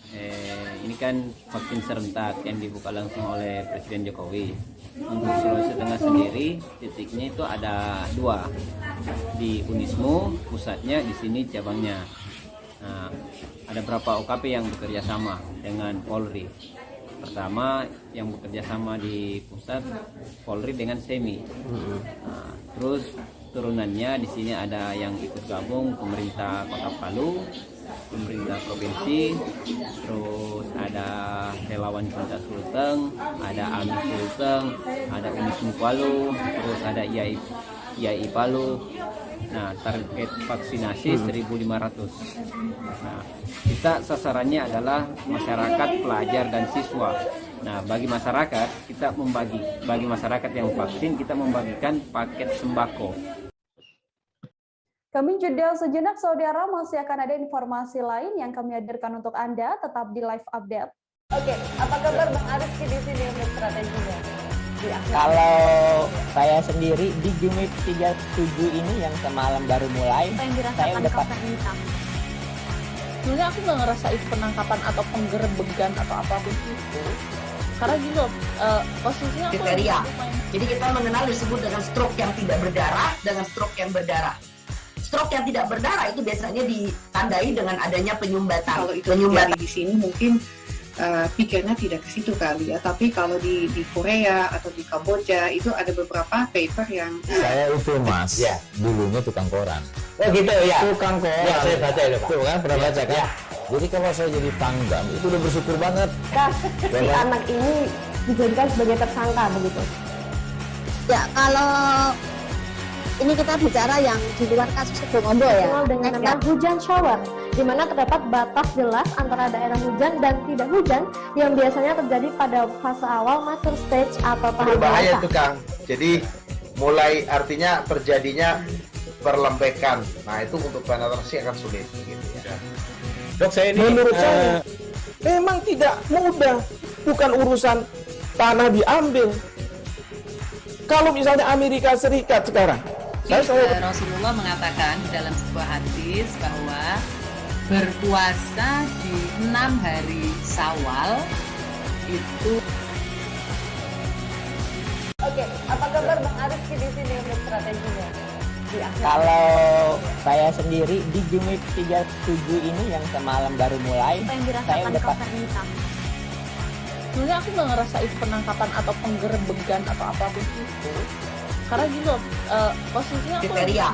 ini kan vaksin serentak yang dibuka langsung oleh Presiden Jokowi. Untuk Sulawesi Tengah sendiri titiknya itu ada 2 di Unismu, pusatnya di sini cabangnya. Nah, ada berapa OKP yang bekerja sama dengan Polri. Pertama yang bekerja sama di pusat Polri dengan SEMI. Nah, terus turunannya di sini ada yang ikut gabung pemerintah Kota Palu, pemerintah provinsi, terus ada relawan Cinta Sulteng, ada AMI Sulteng, ada Unismu Palu, terus ada IAI Palu. Nah, target vaksinasi 1.500. Nah, kita sasarannya adalah masyarakat, pelajar, dan siswa. Nah, bagi masyarakat, bagi masyarakat yang vaksin, kita membagikan paket sembako. Kami jeda sejenak, saudara, masih akan ada informasi lain yang kami hadirkan untuk Anda, tetap di live update. Oke, apa kabar Bang Ariski di sini untuk strateginya? Kalau saya sendiri di Jumip 37 ini yang semalam baru mulai, saya udah pasti. Sebenarnya aku nggak ngerasa itu penangkapan atau penggerebegan atau apapun itu. Karena gini loh, posisinya aku kriteria. Jadi kita mengenal disebut dengan stroke yang tidak berdarah dengan stroke yang berdarah. Stroke yang tidak berdarah itu biasanya ditandai dengan adanya penyumbatan. Kalau itu terjadi di sini mungkin pikirnya tidak ke situ kali ya. Tapi kalau di Korea atau di Kamboja itu ada beberapa paper yang saya itu mas, ya, dulunya tukang koran. Oh gitu ya. Tukang koran. Ya, saya baca itu Pak. Tuh kan pernah Ya, baca kan? ya. Jadi kalau saya jadi Pangdam itu udah bersyukur banget. Si anak ini dijadikan sebagai tersangka begitu. Ya, kalau ini kita bicara yang di luar kasus Sebong Ombo ya. Dikenal dengan nama hujan shower, di mana terdapat batas jelas antara daerah hujan dan tidak hujan yang biasanya terjadi pada fase awal mature stage atau tahap berbahaya dewasa. itu Kang. Jadi mulai artinya terjadinya perlembekan. Nah itu untuk penetrasi akan sulit gitu ya. Dok, saya ini menurut saya memang tidak mudah, bukan urusan tanah diambil. Kalau misalnya Amerika Serikat sekarang, Rasulullah mengatakan dalam sebuah hadis bahwa berpuasa di 6 hari Syawal itu. Oke, apa kabar Bang Arifki di sini untuk strateginya? kalau saya sendiri di Jumip 37 ini yang semalam baru mulai, saya udah pas. Sebenarnya aku nggak ngerasa itu penangkapan atau penggerebegan atau apapun itu, karena gini loh, posisinya aku kriteria.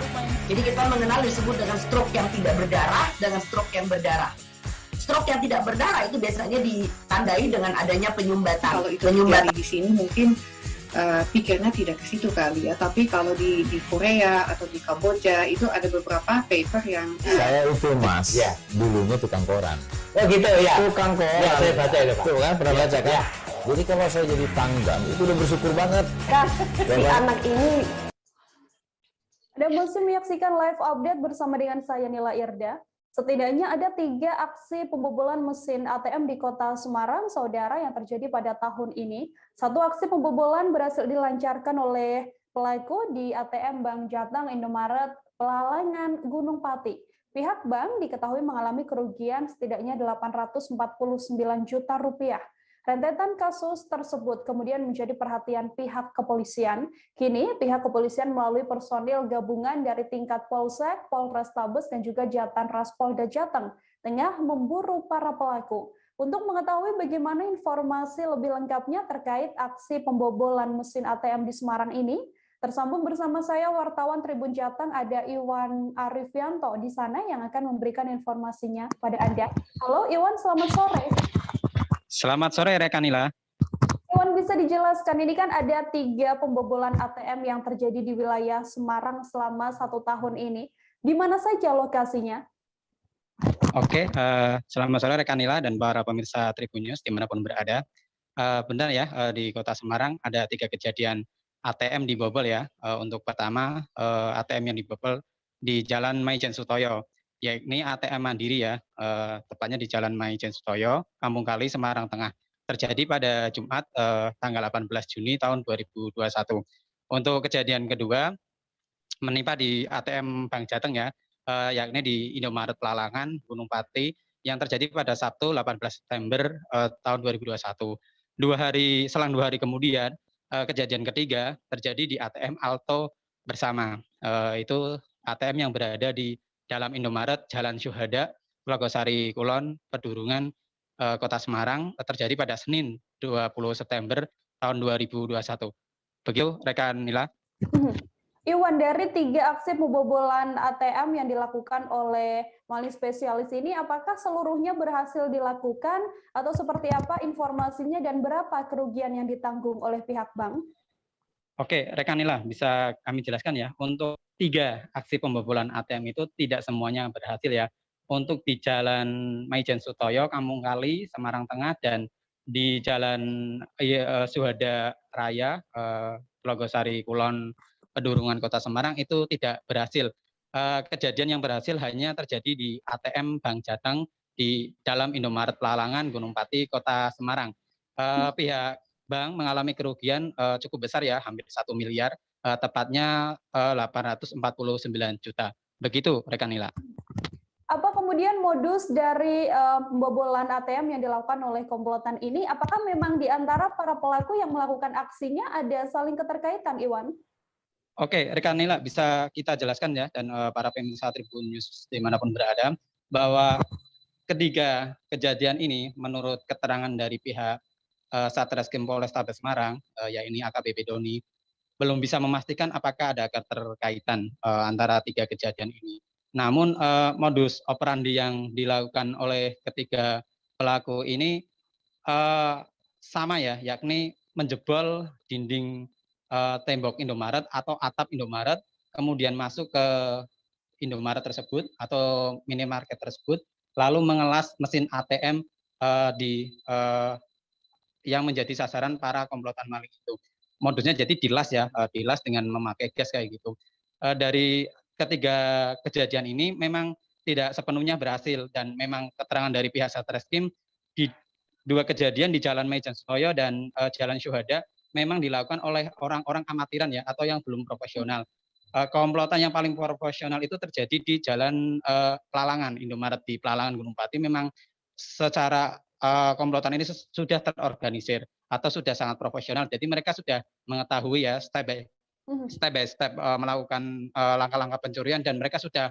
Jadi kita mengenal disebut dengan stroke yang tidak berdarah dengan stroke yang berdarah. Stroke yang tidak berdarah itu biasanya ditandai dengan adanya penyumbatan. Kalau itu terjadi di sini mungkin pikirnya tidak ke situ kali ya. Tapi kalau di Korea atau di Kamboja itu ada beberapa paper yang saya itu mas, ya, dulunya tukang koran. Oh gitu ya. Tukang koran. Ya, saya baca itu Pak. Tuh kan pernah Ya, baca kan? ya. Jadi kalau saya jadi Pangdam itu udah bersyukur banget. Si anak ini. Anda masih menyaksikan live update bersama dengan saya Nila Irda. Setidaknya ada 3 aksi pembobolan mesin ATM di Kota Semarang, saudara, yang terjadi pada tahun ini. Satu aksi pembobolan berhasil dilancarkan oleh pelaku di ATM Bank Jateng Indomaret Pelalangan Gunung Pati. Pihak bank diketahui mengalami kerugian setidaknya 849 juta rupiah. Rentetan kasus tersebut kemudian menjadi perhatian pihak kepolisian. Kini pihak kepolisian melalui personil gabungan dari tingkat Polsek, Polrestabes, dan juga Jatanras Polda Jateng tengah memburu para pelaku. Untuk mengetahui bagaimana informasi lebih lengkapnya terkait aksi pembobolan mesin ATM di Semarang ini, tersambung bersama saya wartawan Tribun Jateng, ada Iwan Arifianto di sana yang akan memberikan informasinya pada Anda. Halo Iwan, selamat sore. Selamat sore rekan Nila. Iwan, bisa dijelaskan, ini kan ada 3 pembobolan ATM yang terjadi di wilayah Semarang selama 1 tahun ini. Di mana saja lokasinya? Oke, selamat sore rekan Nila dan para pemirsa Tribun News dimanapun berada. Benar ya, di Kota Semarang ada 3 kejadian ATM dibobol ya. Untuk pertama, ATM yang dibobol di Jalan Maijen Sutoyo, yakni ATM Mandiri ya, tepatnya di Jalan Maijen Sutoyo, Kampung Kali, Semarang Tengah. Terjadi pada Jumat tanggal 18 Juni tahun 2021. Untuk kejadian kedua, menimpa di ATM Bank Jateng ya, yakni di Indomaret Pelalangan Gunung Pati, yang terjadi pada Sabtu 18 September tahun 2021. Selang 2 hari kemudian, kejadian ketiga terjadi di ATM Alto Bersama. Itu ATM yang berada di dalam Indomaret Jalan Syuhada, Logosari Kulon, Pedurungan, Kota Semarang, terjadi pada Senin 20 September tahun 2021. Begitu rekan Nila. Iwan, dari 3 aksi pembobolan ATM yang dilakukan oleh maling spesialis ini, apakah seluruhnya berhasil dilakukan atau seperti apa informasinya dan berapa kerugian yang ditanggung oleh pihak bank? Oke, rekan Nila, bisa kami jelaskan ya. Untuk 3 aksi pembobolan ATM itu tidak semuanya berhasil ya. Untuk di Jalan Maijen Sutoyo, Kampung Kali, Semarang Tengah, dan di Jalan Syuhada Raya, Logosari Kulon, Pedurungan, Kota Semarang itu tidak berhasil. Kejadian yang berhasil hanya terjadi di ATM Bank Jateng di dalam Indomaret Pelalangan Gunung Pati, Kota Semarang. Pihak bank mengalami kerugian cukup besar ya, hampir 1 miliar, tepatnya 849 juta. Begitu rekan Nila. Apa kemudian modus dari pembobolan ATM yang dilakukan oleh komplotan ini? Apakah memang di antara para pelaku yang melakukan aksinya ada saling keterkaitan, Iwan? Oke, rekan Nila, bisa kita jelaskan ya, dan para pemirsa Tribun News dimanapun berada, bahwa ketiga kejadian ini menurut keterangan dari pihak Satreskrim Polrestabes Semarang, yakni AKBP Doni, belum bisa memastikan apakah ada keterkaitan antara tiga kejadian ini. Namun modus operandi yang dilakukan oleh ketiga pelaku ini sama ya, yakni menjebol dinding tembok Indomaret atau atap Indomaret, kemudian masuk ke Indomaret tersebut atau minimarket tersebut, lalu mengelas mesin ATM yang menjadi sasaran para komplotan maling itu. Modusnya jadi dilas ya, dilas dengan memakai gas kayak gitu. Dari ketiga kejadian ini memang tidak sepenuhnya berhasil, dan memang keterangan dari pihak Satreskrim di dua kejadian di Jalan Maijen Sutoyo dan Jalan Syuhada memang dilakukan oleh orang-orang amatiran ya, atau yang belum profesional. Komplotan yang paling profesional itu terjadi di Jalan Pelalangan, Indomaret di Pelalangan Gunung Pati. Memang secara komplotan ini sudah terorganisir atau sudah sangat profesional. Jadi mereka sudah mengetahui ya step by step melakukan langkah-langkah pencurian, dan mereka sudah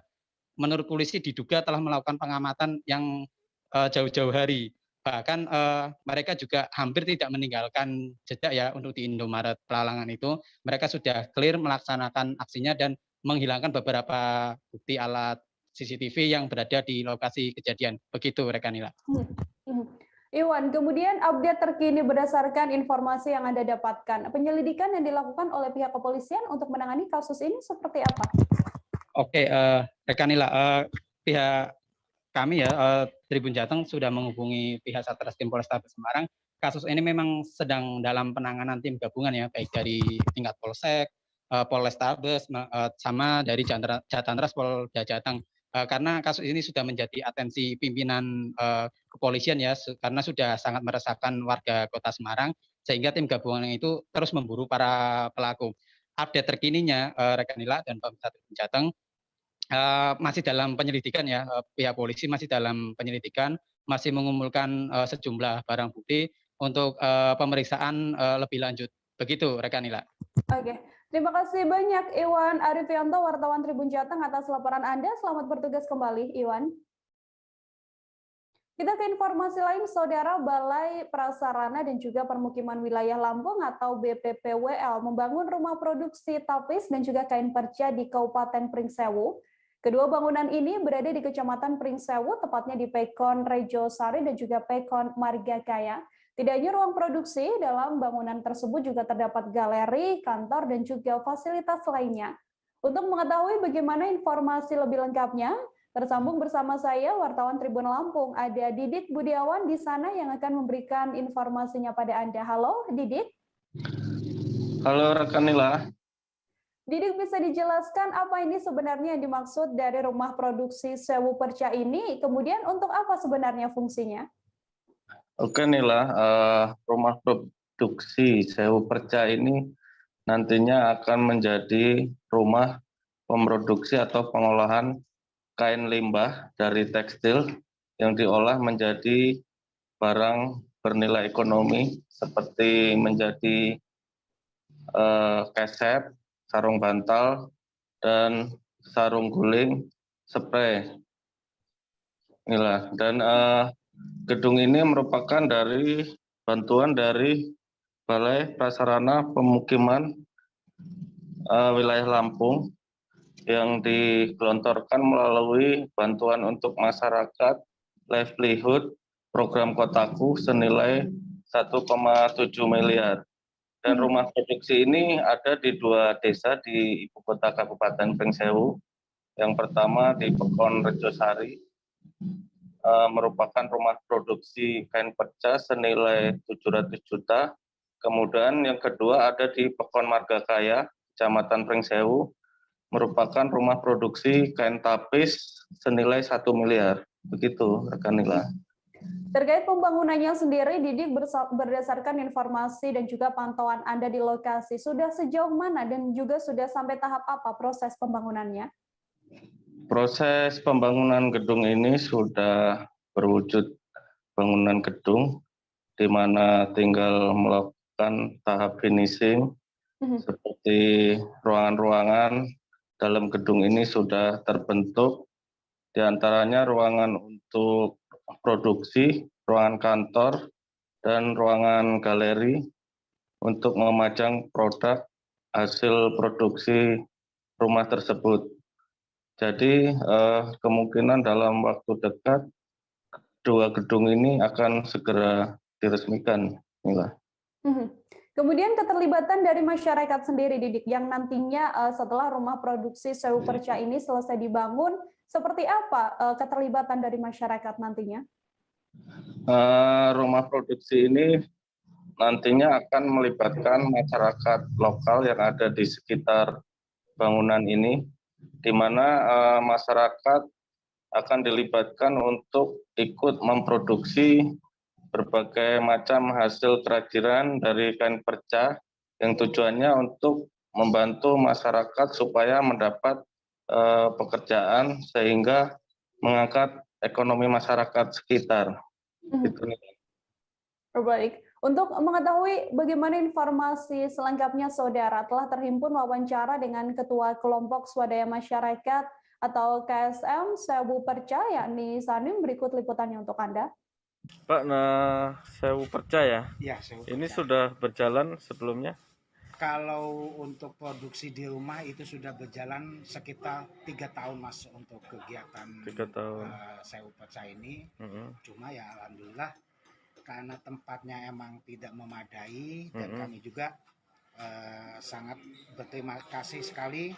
menurut polisi diduga telah melakukan pengamatan yang jauh-jauh hari. Bahkan mereka juga hampir tidak meninggalkan jejak ya untuk di Indomaret Pelalangan itu. Mereka sudah clear melaksanakan aksinya dan menghilangkan beberapa bukti alat CCTV yang berada di lokasi kejadian. Begitu Rekanila. Iwan, kemudian update terkini berdasarkan informasi yang Anda dapatkan. Penyelidikan yang dilakukan oleh pihak kepolisian untuk menangani kasus ini seperti apa? Oke, Rekanila, pihak kami ya, Tribun Jateng sudah menghubungi pihak Satreskrim Polrestabes Semarang. Kasus ini memang sedang dalam penanganan tim gabungan ya, baik dari tingkat Polsek, Polrestabes, sama dari Jatantras Polda Jateng. Karena kasus ini sudah menjadi atensi pimpinan kepolisian ya, karena sudah sangat meresahkan warga Kota Semarang, sehingga tim gabungan itu terus memburu para pelaku. Update terkininya, Rekanila dan pemirsa Tribun Jateng, masih dalam penyelidikan ya, pihak polisi masih dalam penyelidikan, masih mengumpulkan sejumlah barang bukti untuk pemeriksaan lebih lanjut. Begitu Rekanila. Oke. Terima kasih banyak Iwan Arifianto, wartawan Tribun Jateng, atas laporan Anda. Selamat bertugas kembali, Iwan. Kita ke informasi lain, Saudara. Balai Prasarana dan juga Permukiman Wilayah Lampung atau BPPWL membangun rumah produksi tapis dan juga kain perca di Kabupaten Pringsewu. Kedua bangunan ini berada di Kecamatan Pringsewu, tepatnya di Pekon Rejosari dan juga Pekon Margakaya. Tidak hanya ruang produksi, dalam bangunan tersebut juga terdapat galeri, kantor, dan juga fasilitas lainnya. Untuk mengetahui bagaimana informasi lebih lengkapnya, tersambung bersama saya, wartawan Tribun Lampung. Ada Didik Budiawan di sana yang akan memberikan informasinya pada Anda. Halo, Didik. Halo, Rekanila. Didik, bisa dijelaskan apa ini sebenarnya yang dimaksud dari rumah produksi Sewu Perca ini? Kemudian untuk apa sebenarnya fungsinya? Oke Nila, rumah produksi Sewu Perca ini nantinya akan menjadi rumah pemroduksi atau pengolahan kain limbah dari tekstil yang diolah menjadi barang bernilai ekonomi seperti menjadi keset, sarung bantal, dan sarung guling, spray. Inilah. Dan gedung ini merupakan dari bantuan dari Balai Prasarana Pemukiman Wilayah Lampung yang digelontorkan melalui bantuan untuk masyarakat livelihood program Kotaku senilai 1,7 miliar. Dan rumah produksi ini ada di dua desa di ibu kota Kabupaten Pringsewu. Yang pertama di Pekon Rejosari, merupakan rumah produksi kain perca senilai 700 juta. Kemudian yang kedua ada di Pekon Margakaya, Kecamatan Pringsewu, merupakan rumah produksi kain tapis senilai 1 miliar. Begitu, Rekanila. Terkait pembangunannya sendiri, Didik, berdasarkan informasi dan juga pantauan Anda di lokasi, sudah sejauh mana dan juga sudah sampai tahap apa proses pembangunannya? Proses pembangunan gedung ini sudah berwujud bangunan gedung, di mana tinggal melakukan tahap finishing, seperti ruangan-ruangan dalam gedung ini sudah terbentuk, di antaranya ruangan untuk produksi, ruangan kantor, dan ruangan galeri untuk memajang produk hasil produksi rumah tersebut. Jadi kemungkinan dalam waktu dekat dua gedung ini akan segera diresmikan. Inilah. Kemudian keterlibatan dari masyarakat sendiri, Didik, yang nantinya setelah rumah produksi Sewu Perca ini selesai dibangun, seperti apa keterlibatan dari masyarakat nantinya? Rumah produksi ini nantinya akan melibatkan masyarakat lokal yang ada di sekitar bangunan ini, di mana masyarakat akan dilibatkan untuk ikut memproduksi berbagai macam hasil kerajinan dari kain perca yang tujuannya untuk membantu masyarakat supaya mendapat pekerjaan sehingga mengangkat ekonomi masyarakat sekitar. Gitu nih. Baik. Untuk mengetahui bagaimana informasi selengkapnya, Saudara, telah terhimpun wawancara dengan Ketua Kelompok Swadaya Masyarakat atau KSM Sewu Perca, yakni Sanim. Berikut liputannya untuk Anda. Pak, nah Sewu Perca ya? Ya, Sewu Perca. Ini sudah berjalan sebelumnya? Kalau untuk produksi di rumah itu sudah berjalan sekitar 3 tahun Mas untuk kegiatan 3 tahun. Sewu Perca ini. Cuma ya alhamdulillah karena tempatnya emang tidak memadai dan kami juga sangat berterima kasih sekali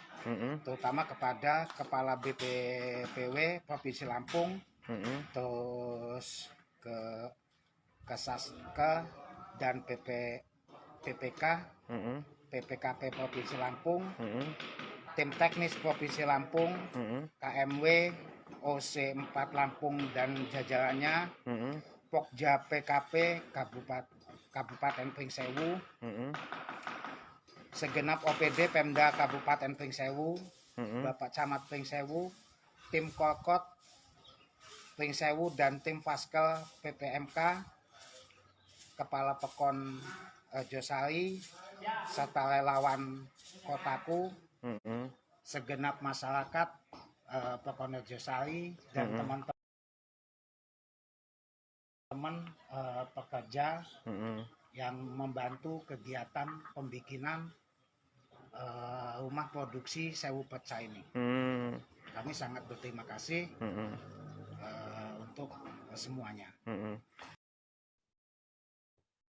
terutama kepada Kepala BPPW Provinsi Lampung, terus ke Saske dan PPK, PPKP Provinsi Lampung, tim teknis Provinsi Lampung, KMW, OC4 Lampung dan jajarannya, Pokja PKP Kabupaten Pringsewu, segenap OPD Pemda Kabupaten Pringsewu, Bapak Camat Pringsewu, tim Korkot Pringsewu dan tim Faskel PPMK, Kepala Pekon Josari, serta relawan Kotaku, segenap masyarakat Pekon Josari dan teman-teman pekerja yang membantu kegiatan pembikinan rumah produksi Sewu Perca ini. Kami sangat berterima kasih untuk semuanya.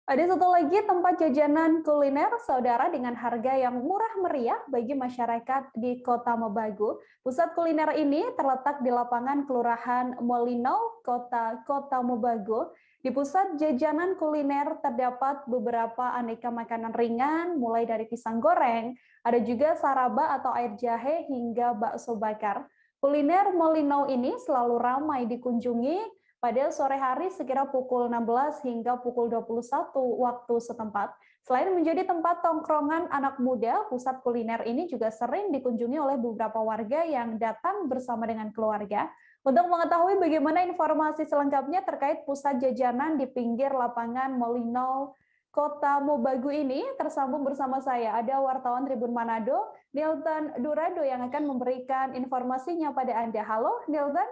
Ada satu lagi tempat jajanan kuliner, Saudara, dengan harga yang murah meriah bagi masyarakat di Kota Mobagu. Pusat kuliner ini terletak di lapangan Kelurahan Molinau, Kota Mobagu. Di pusat jajanan kuliner terdapat beberapa aneka makanan ringan, mulai dari pisang goreng, ada juga saraba atau air jahe hingga bakso bakar. Kuliner Molinau ini selalu ramai dikunjungi pada sore hari sekira pukul 16 hingga pukul 21 waktu setempat. Selain menjadi tempat tongkrongan anak muda, pusat kuliner ini juga sering dikunjungi oleh beberapa warga yang datang bersama dengan keluarga. Untuk mengetahui bagaimana informasi selengkapnya terkait pusat jajanan di pinggir lapangan Molinau, Kota Mobagu ini, tersambung bersama saya. Ada wartawan Tribun Manado, Nilton Durado, yang akan memberikan informasinya pada Anda. Halo, Nilton.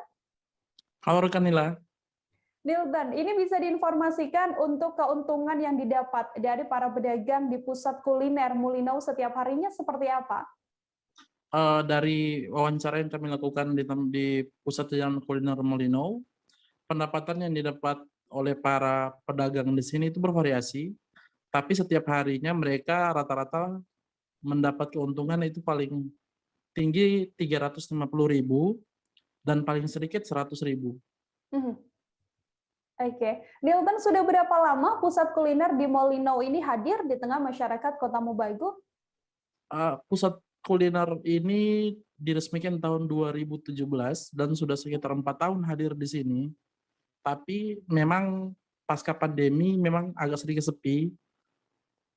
Halo, rekan Nila. Nilton, ini bisa diinformasikan untuk keuntungan yang didapat dari para pedagang di pusat kuliner Molinau setiap harinya seperti apa? Dari wawancara yang kami lakukan di pusat jajanan kuliner Molinau, pendapatan yang didapat oleh para pedagang di sini itu bervariasi, tapi setiap harinya mereka rata-rata mendapat keuntungan itu paling tinggi 350.000 dan paling sedikit 100.000. Oke, Nilton, sudah berapa lama pusat kuliner di Molinau ini hadir di tengah masyarakat Kota Mobagu? Pusat kuliner ini diresmikan tahun 2017 dan sudah sekitar 4 tahun hadir di sini. Tapi memang pasca pandemi memang agak sedikit sepi.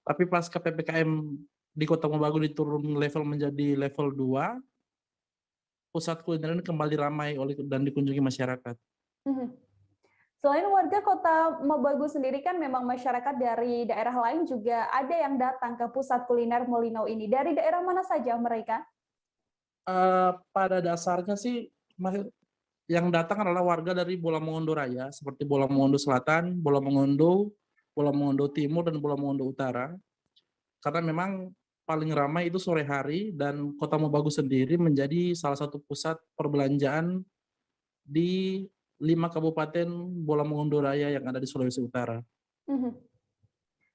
Tapi pasca PPKM di Kota Mobagu diturun level menjadi level 2, pusat kuliner ini kembali ramai dan dikunjungi masyarakat. Selain warga Kota Mobagu sendiri, kan memang masyarakat dari daerah lain juga ada yang datang ke pusat kuliner Molinau ini. Dari daerah mana saja mereka? Pada dasarnya sih yang datang adalah warga dari Bola Mongondo Raya, seperti Bola Mongondo Selatan, Bola Mongondo Timur, dan Bola Mongondo Utara. Karena memang paling ramai itu sore hari, dan Kota Mobagu sendiri menjadi salah satu pusat perbelanjaan di 5 kabupaten Bola Mongondo Raya yang ada di Sulawesi Utara.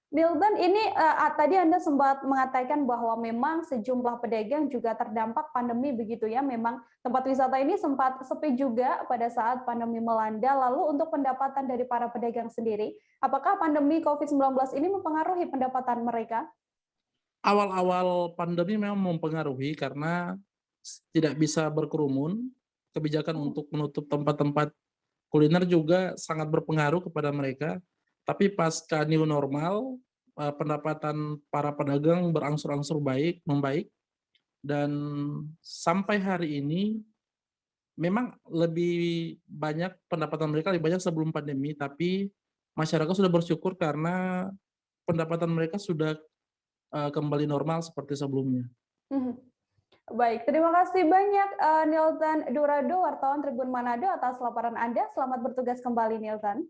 Nilton, ini tadi Anda sempat mengatakan bahwa memang sejumlah pedagang juga terdampak pandemi begitu ya. Memang tempat wisata ini sempat sepi juga pada saat pandemi melanda. Lalu untuk pendapatan dari para pedagang sendiri, apakah pandemi COVID-19 ini mempengaruhi pendapatan mereka? Awal-awal pandemi memang mempengaruhi karena tidak bisa berkerumun. Kebijakan untuk menutup tempat-tempat kuliner juga sangat berpengaruh kepada mereka. Tapi pasca new normal, pendapatan para pedagang berangsur-angsur membaik, dan sampai hari ini memang lebih banyak pendapatan mereka lebih banyak sebelum pandemi, tapi masyarakat sudah bersyukur karena pendapatan mereka sudah kembali normal seperti sebelumnya. Baik, terima kasih banyak Nilton Durado, wartawan Tribun Manado atas laporan Anda. Selamat bertugas kembali, Nilton.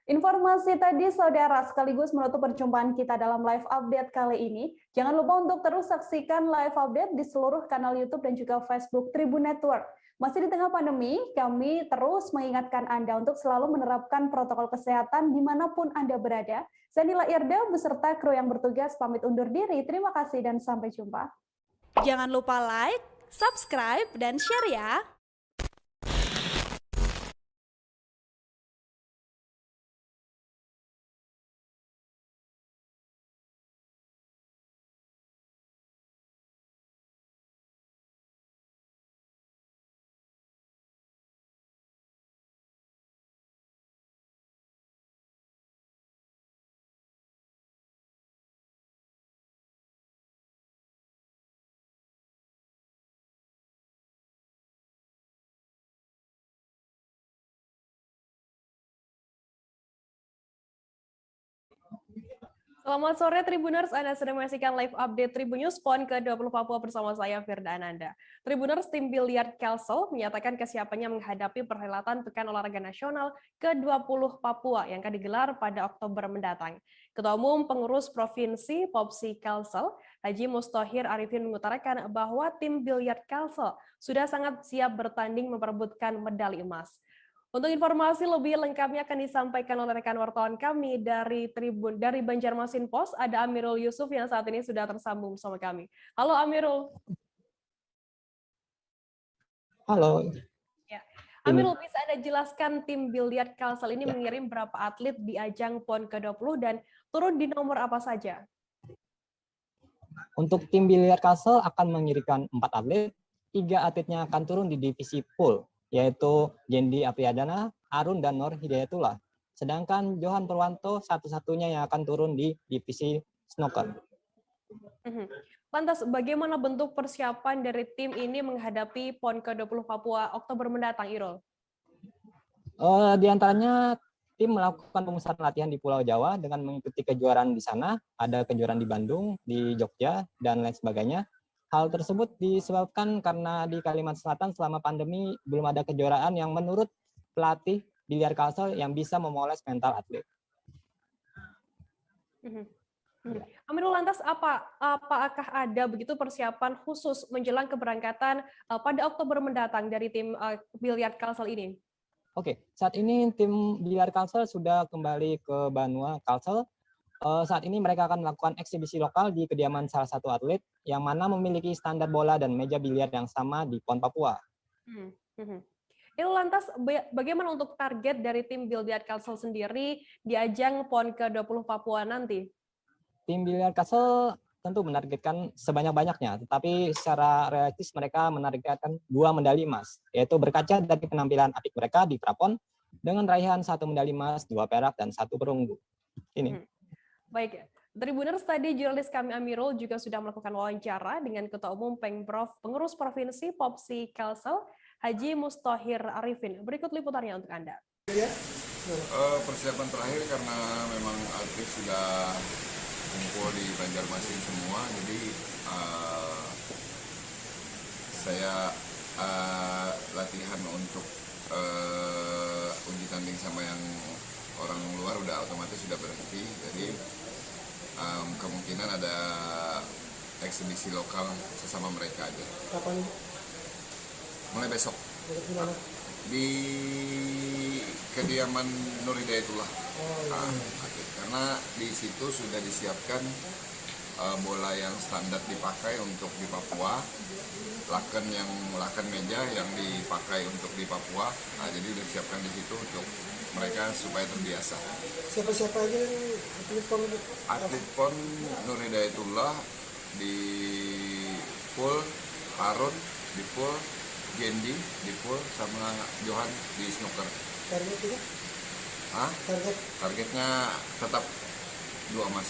Informasi tadi, saudara, sekaligus menutup perjumpaan kita dalam live update kali ini. Jangan lupa untuk terus saksikan live update di seluruh kanal YouTube dan juga Facebook Tribun Network. Masih di tengah pandemi, kami terus mengingatkan Anda untuk selalu menerapkan protokol kesehatan dimanapun Anda berada. Saya Nila Irda beserta kru yang bertugas pamit undur diri. Terima kasih dan sampai jumpa. Jangan lupa like, subscribe, dan share ya. Selamat sore Tribuners, Anda sedang menyaksikan live update Tribun News PON ke-20 Papua bersama saya Firda Ananda. Tribuners, tim biliar Kalsel menyatakan kesiapannya menghadapi perhelatan Pekan Olahraga Nasional ke-20 Papua yang akan digelar pada Oktober mendatang. Ketua Umum Pengurus Provinsi Popsi Kalsel, Haji Mustahir Arifin mengutarakan bahwa tim biliar Kalsel sudah sangat siap bertanding memperebutkan medali emas. Untuk informasi lebih lengkapnya akan disampaikan oleh rekan wartawan kami dari Banjarmasin Pos, ada Amirul Yusuf yang saat ini sudah tersambung bersama kami. Halo Amirul. Halo. Ya. Amirul, bisa Anda jelaskan tim biliar Kalsel ini mengirim berapa atlet di ajang PON ke-20 dan turun di nomor apa saja? Untuk tim biliar Kalsel akan mengirimkan 4 atlet, 3 atletnya akan turun di divisi pool, yaitu Jendi Apriyadana, Arun, dan Nur Hidayatullah. Sedangkan Johan Purwanto satu-satunya yang akan turun di divisi snooker. Lantas, bagaimana bentuk persiapan dari tim ini menghadapi PON ke-20 Papua Oktober mendatang, Irul? Di antaranya, tim melakukan pemusatan latihan di Pulau Jawa dengan mengikuti kejuaraan di sana, ada kejuaraan di Bandung, di Jogja, dan lain sebagainya. Hal tersebut disebabkan karena di Kalimantan Selatan selama pandemi belum ada kejuaraan yang menurut pelatih biliar Kalsel yang bisa memoles mental atlet. Amirul, lantas apakah ada begitu persiapan khusus menjelang keberangkatan pada Oktober mendatang dari tim biliar Kalsel ini? Oke, saat ini tim biliar Kalsel sudah kembali ke Banua Kalsel. Saat ini mereka akan melakukan eksibisi lokal di kediaman salah satu atlet yang mana memiliki standar bola dan meja biliar yang sama di PON Papua. Itu lantas bagaimana untuk target dari tim biliar Kalsel sendiri di ajang PON ke-20 Papua nanti? Tim biliar Kalsel tentu menargetkan sebanyak-banyaknya, tetapi secara realistis mereka menargetkan 2 medali emas, yaitu berkaca dari penampilan apik mereka di Prapon dengan raihan 1 medali emas, 2 perak, dan 1 perunggu. Ini. Baik, Tribuners, tadi jurnalis kami Amirul juga sudah melakukan wawancara dengan Ketua Umum Pengprov Pengurus Provinsi Popsi Kalsel, Haji Mustahir Arifin. Berikut liputannya untuk Anda. Persiapan terakhir karena memang atlet sudah kumpul di Banjarmasin semua, jadi saya latihan untuk uji tanding sama yang orang luar udah otomatis sudah berhenti. Jadi kemungkinan ada eksibisi lokal sesama mereka aja. Kapan? Mulai besok. Di kediaman Nur Hidayatullah. Karena di situ sudah disiapkan bola yang standar dipakai untuk di Papua, laken meja yang dipakai untuk di Papua. Nah, jadi udah disiapkan di situ untuk mereka supaya terbiasa. Siapa-siapa aja yang atlet PON? Atlet PON Nur Hidayatullah di pool, Harun di pool, Gendi di pool, sama Johan di snooker. Targetnya? Targetnya tetap 2 emas.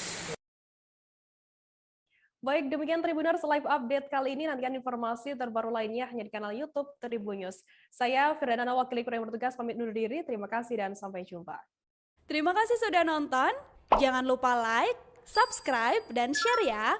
Baik, demikian Tribuners Live Update kali ini. Nantikan informasi terbaru lainnya hanya di kanal YouTube Tribun News. Saya Firdana, wakil kru yang bertugas, pamit undur diri. Terima kasih dan sampai jumpa. Terima kasih sudah nonton. Jangan lupa like, subscribe, dan share ya.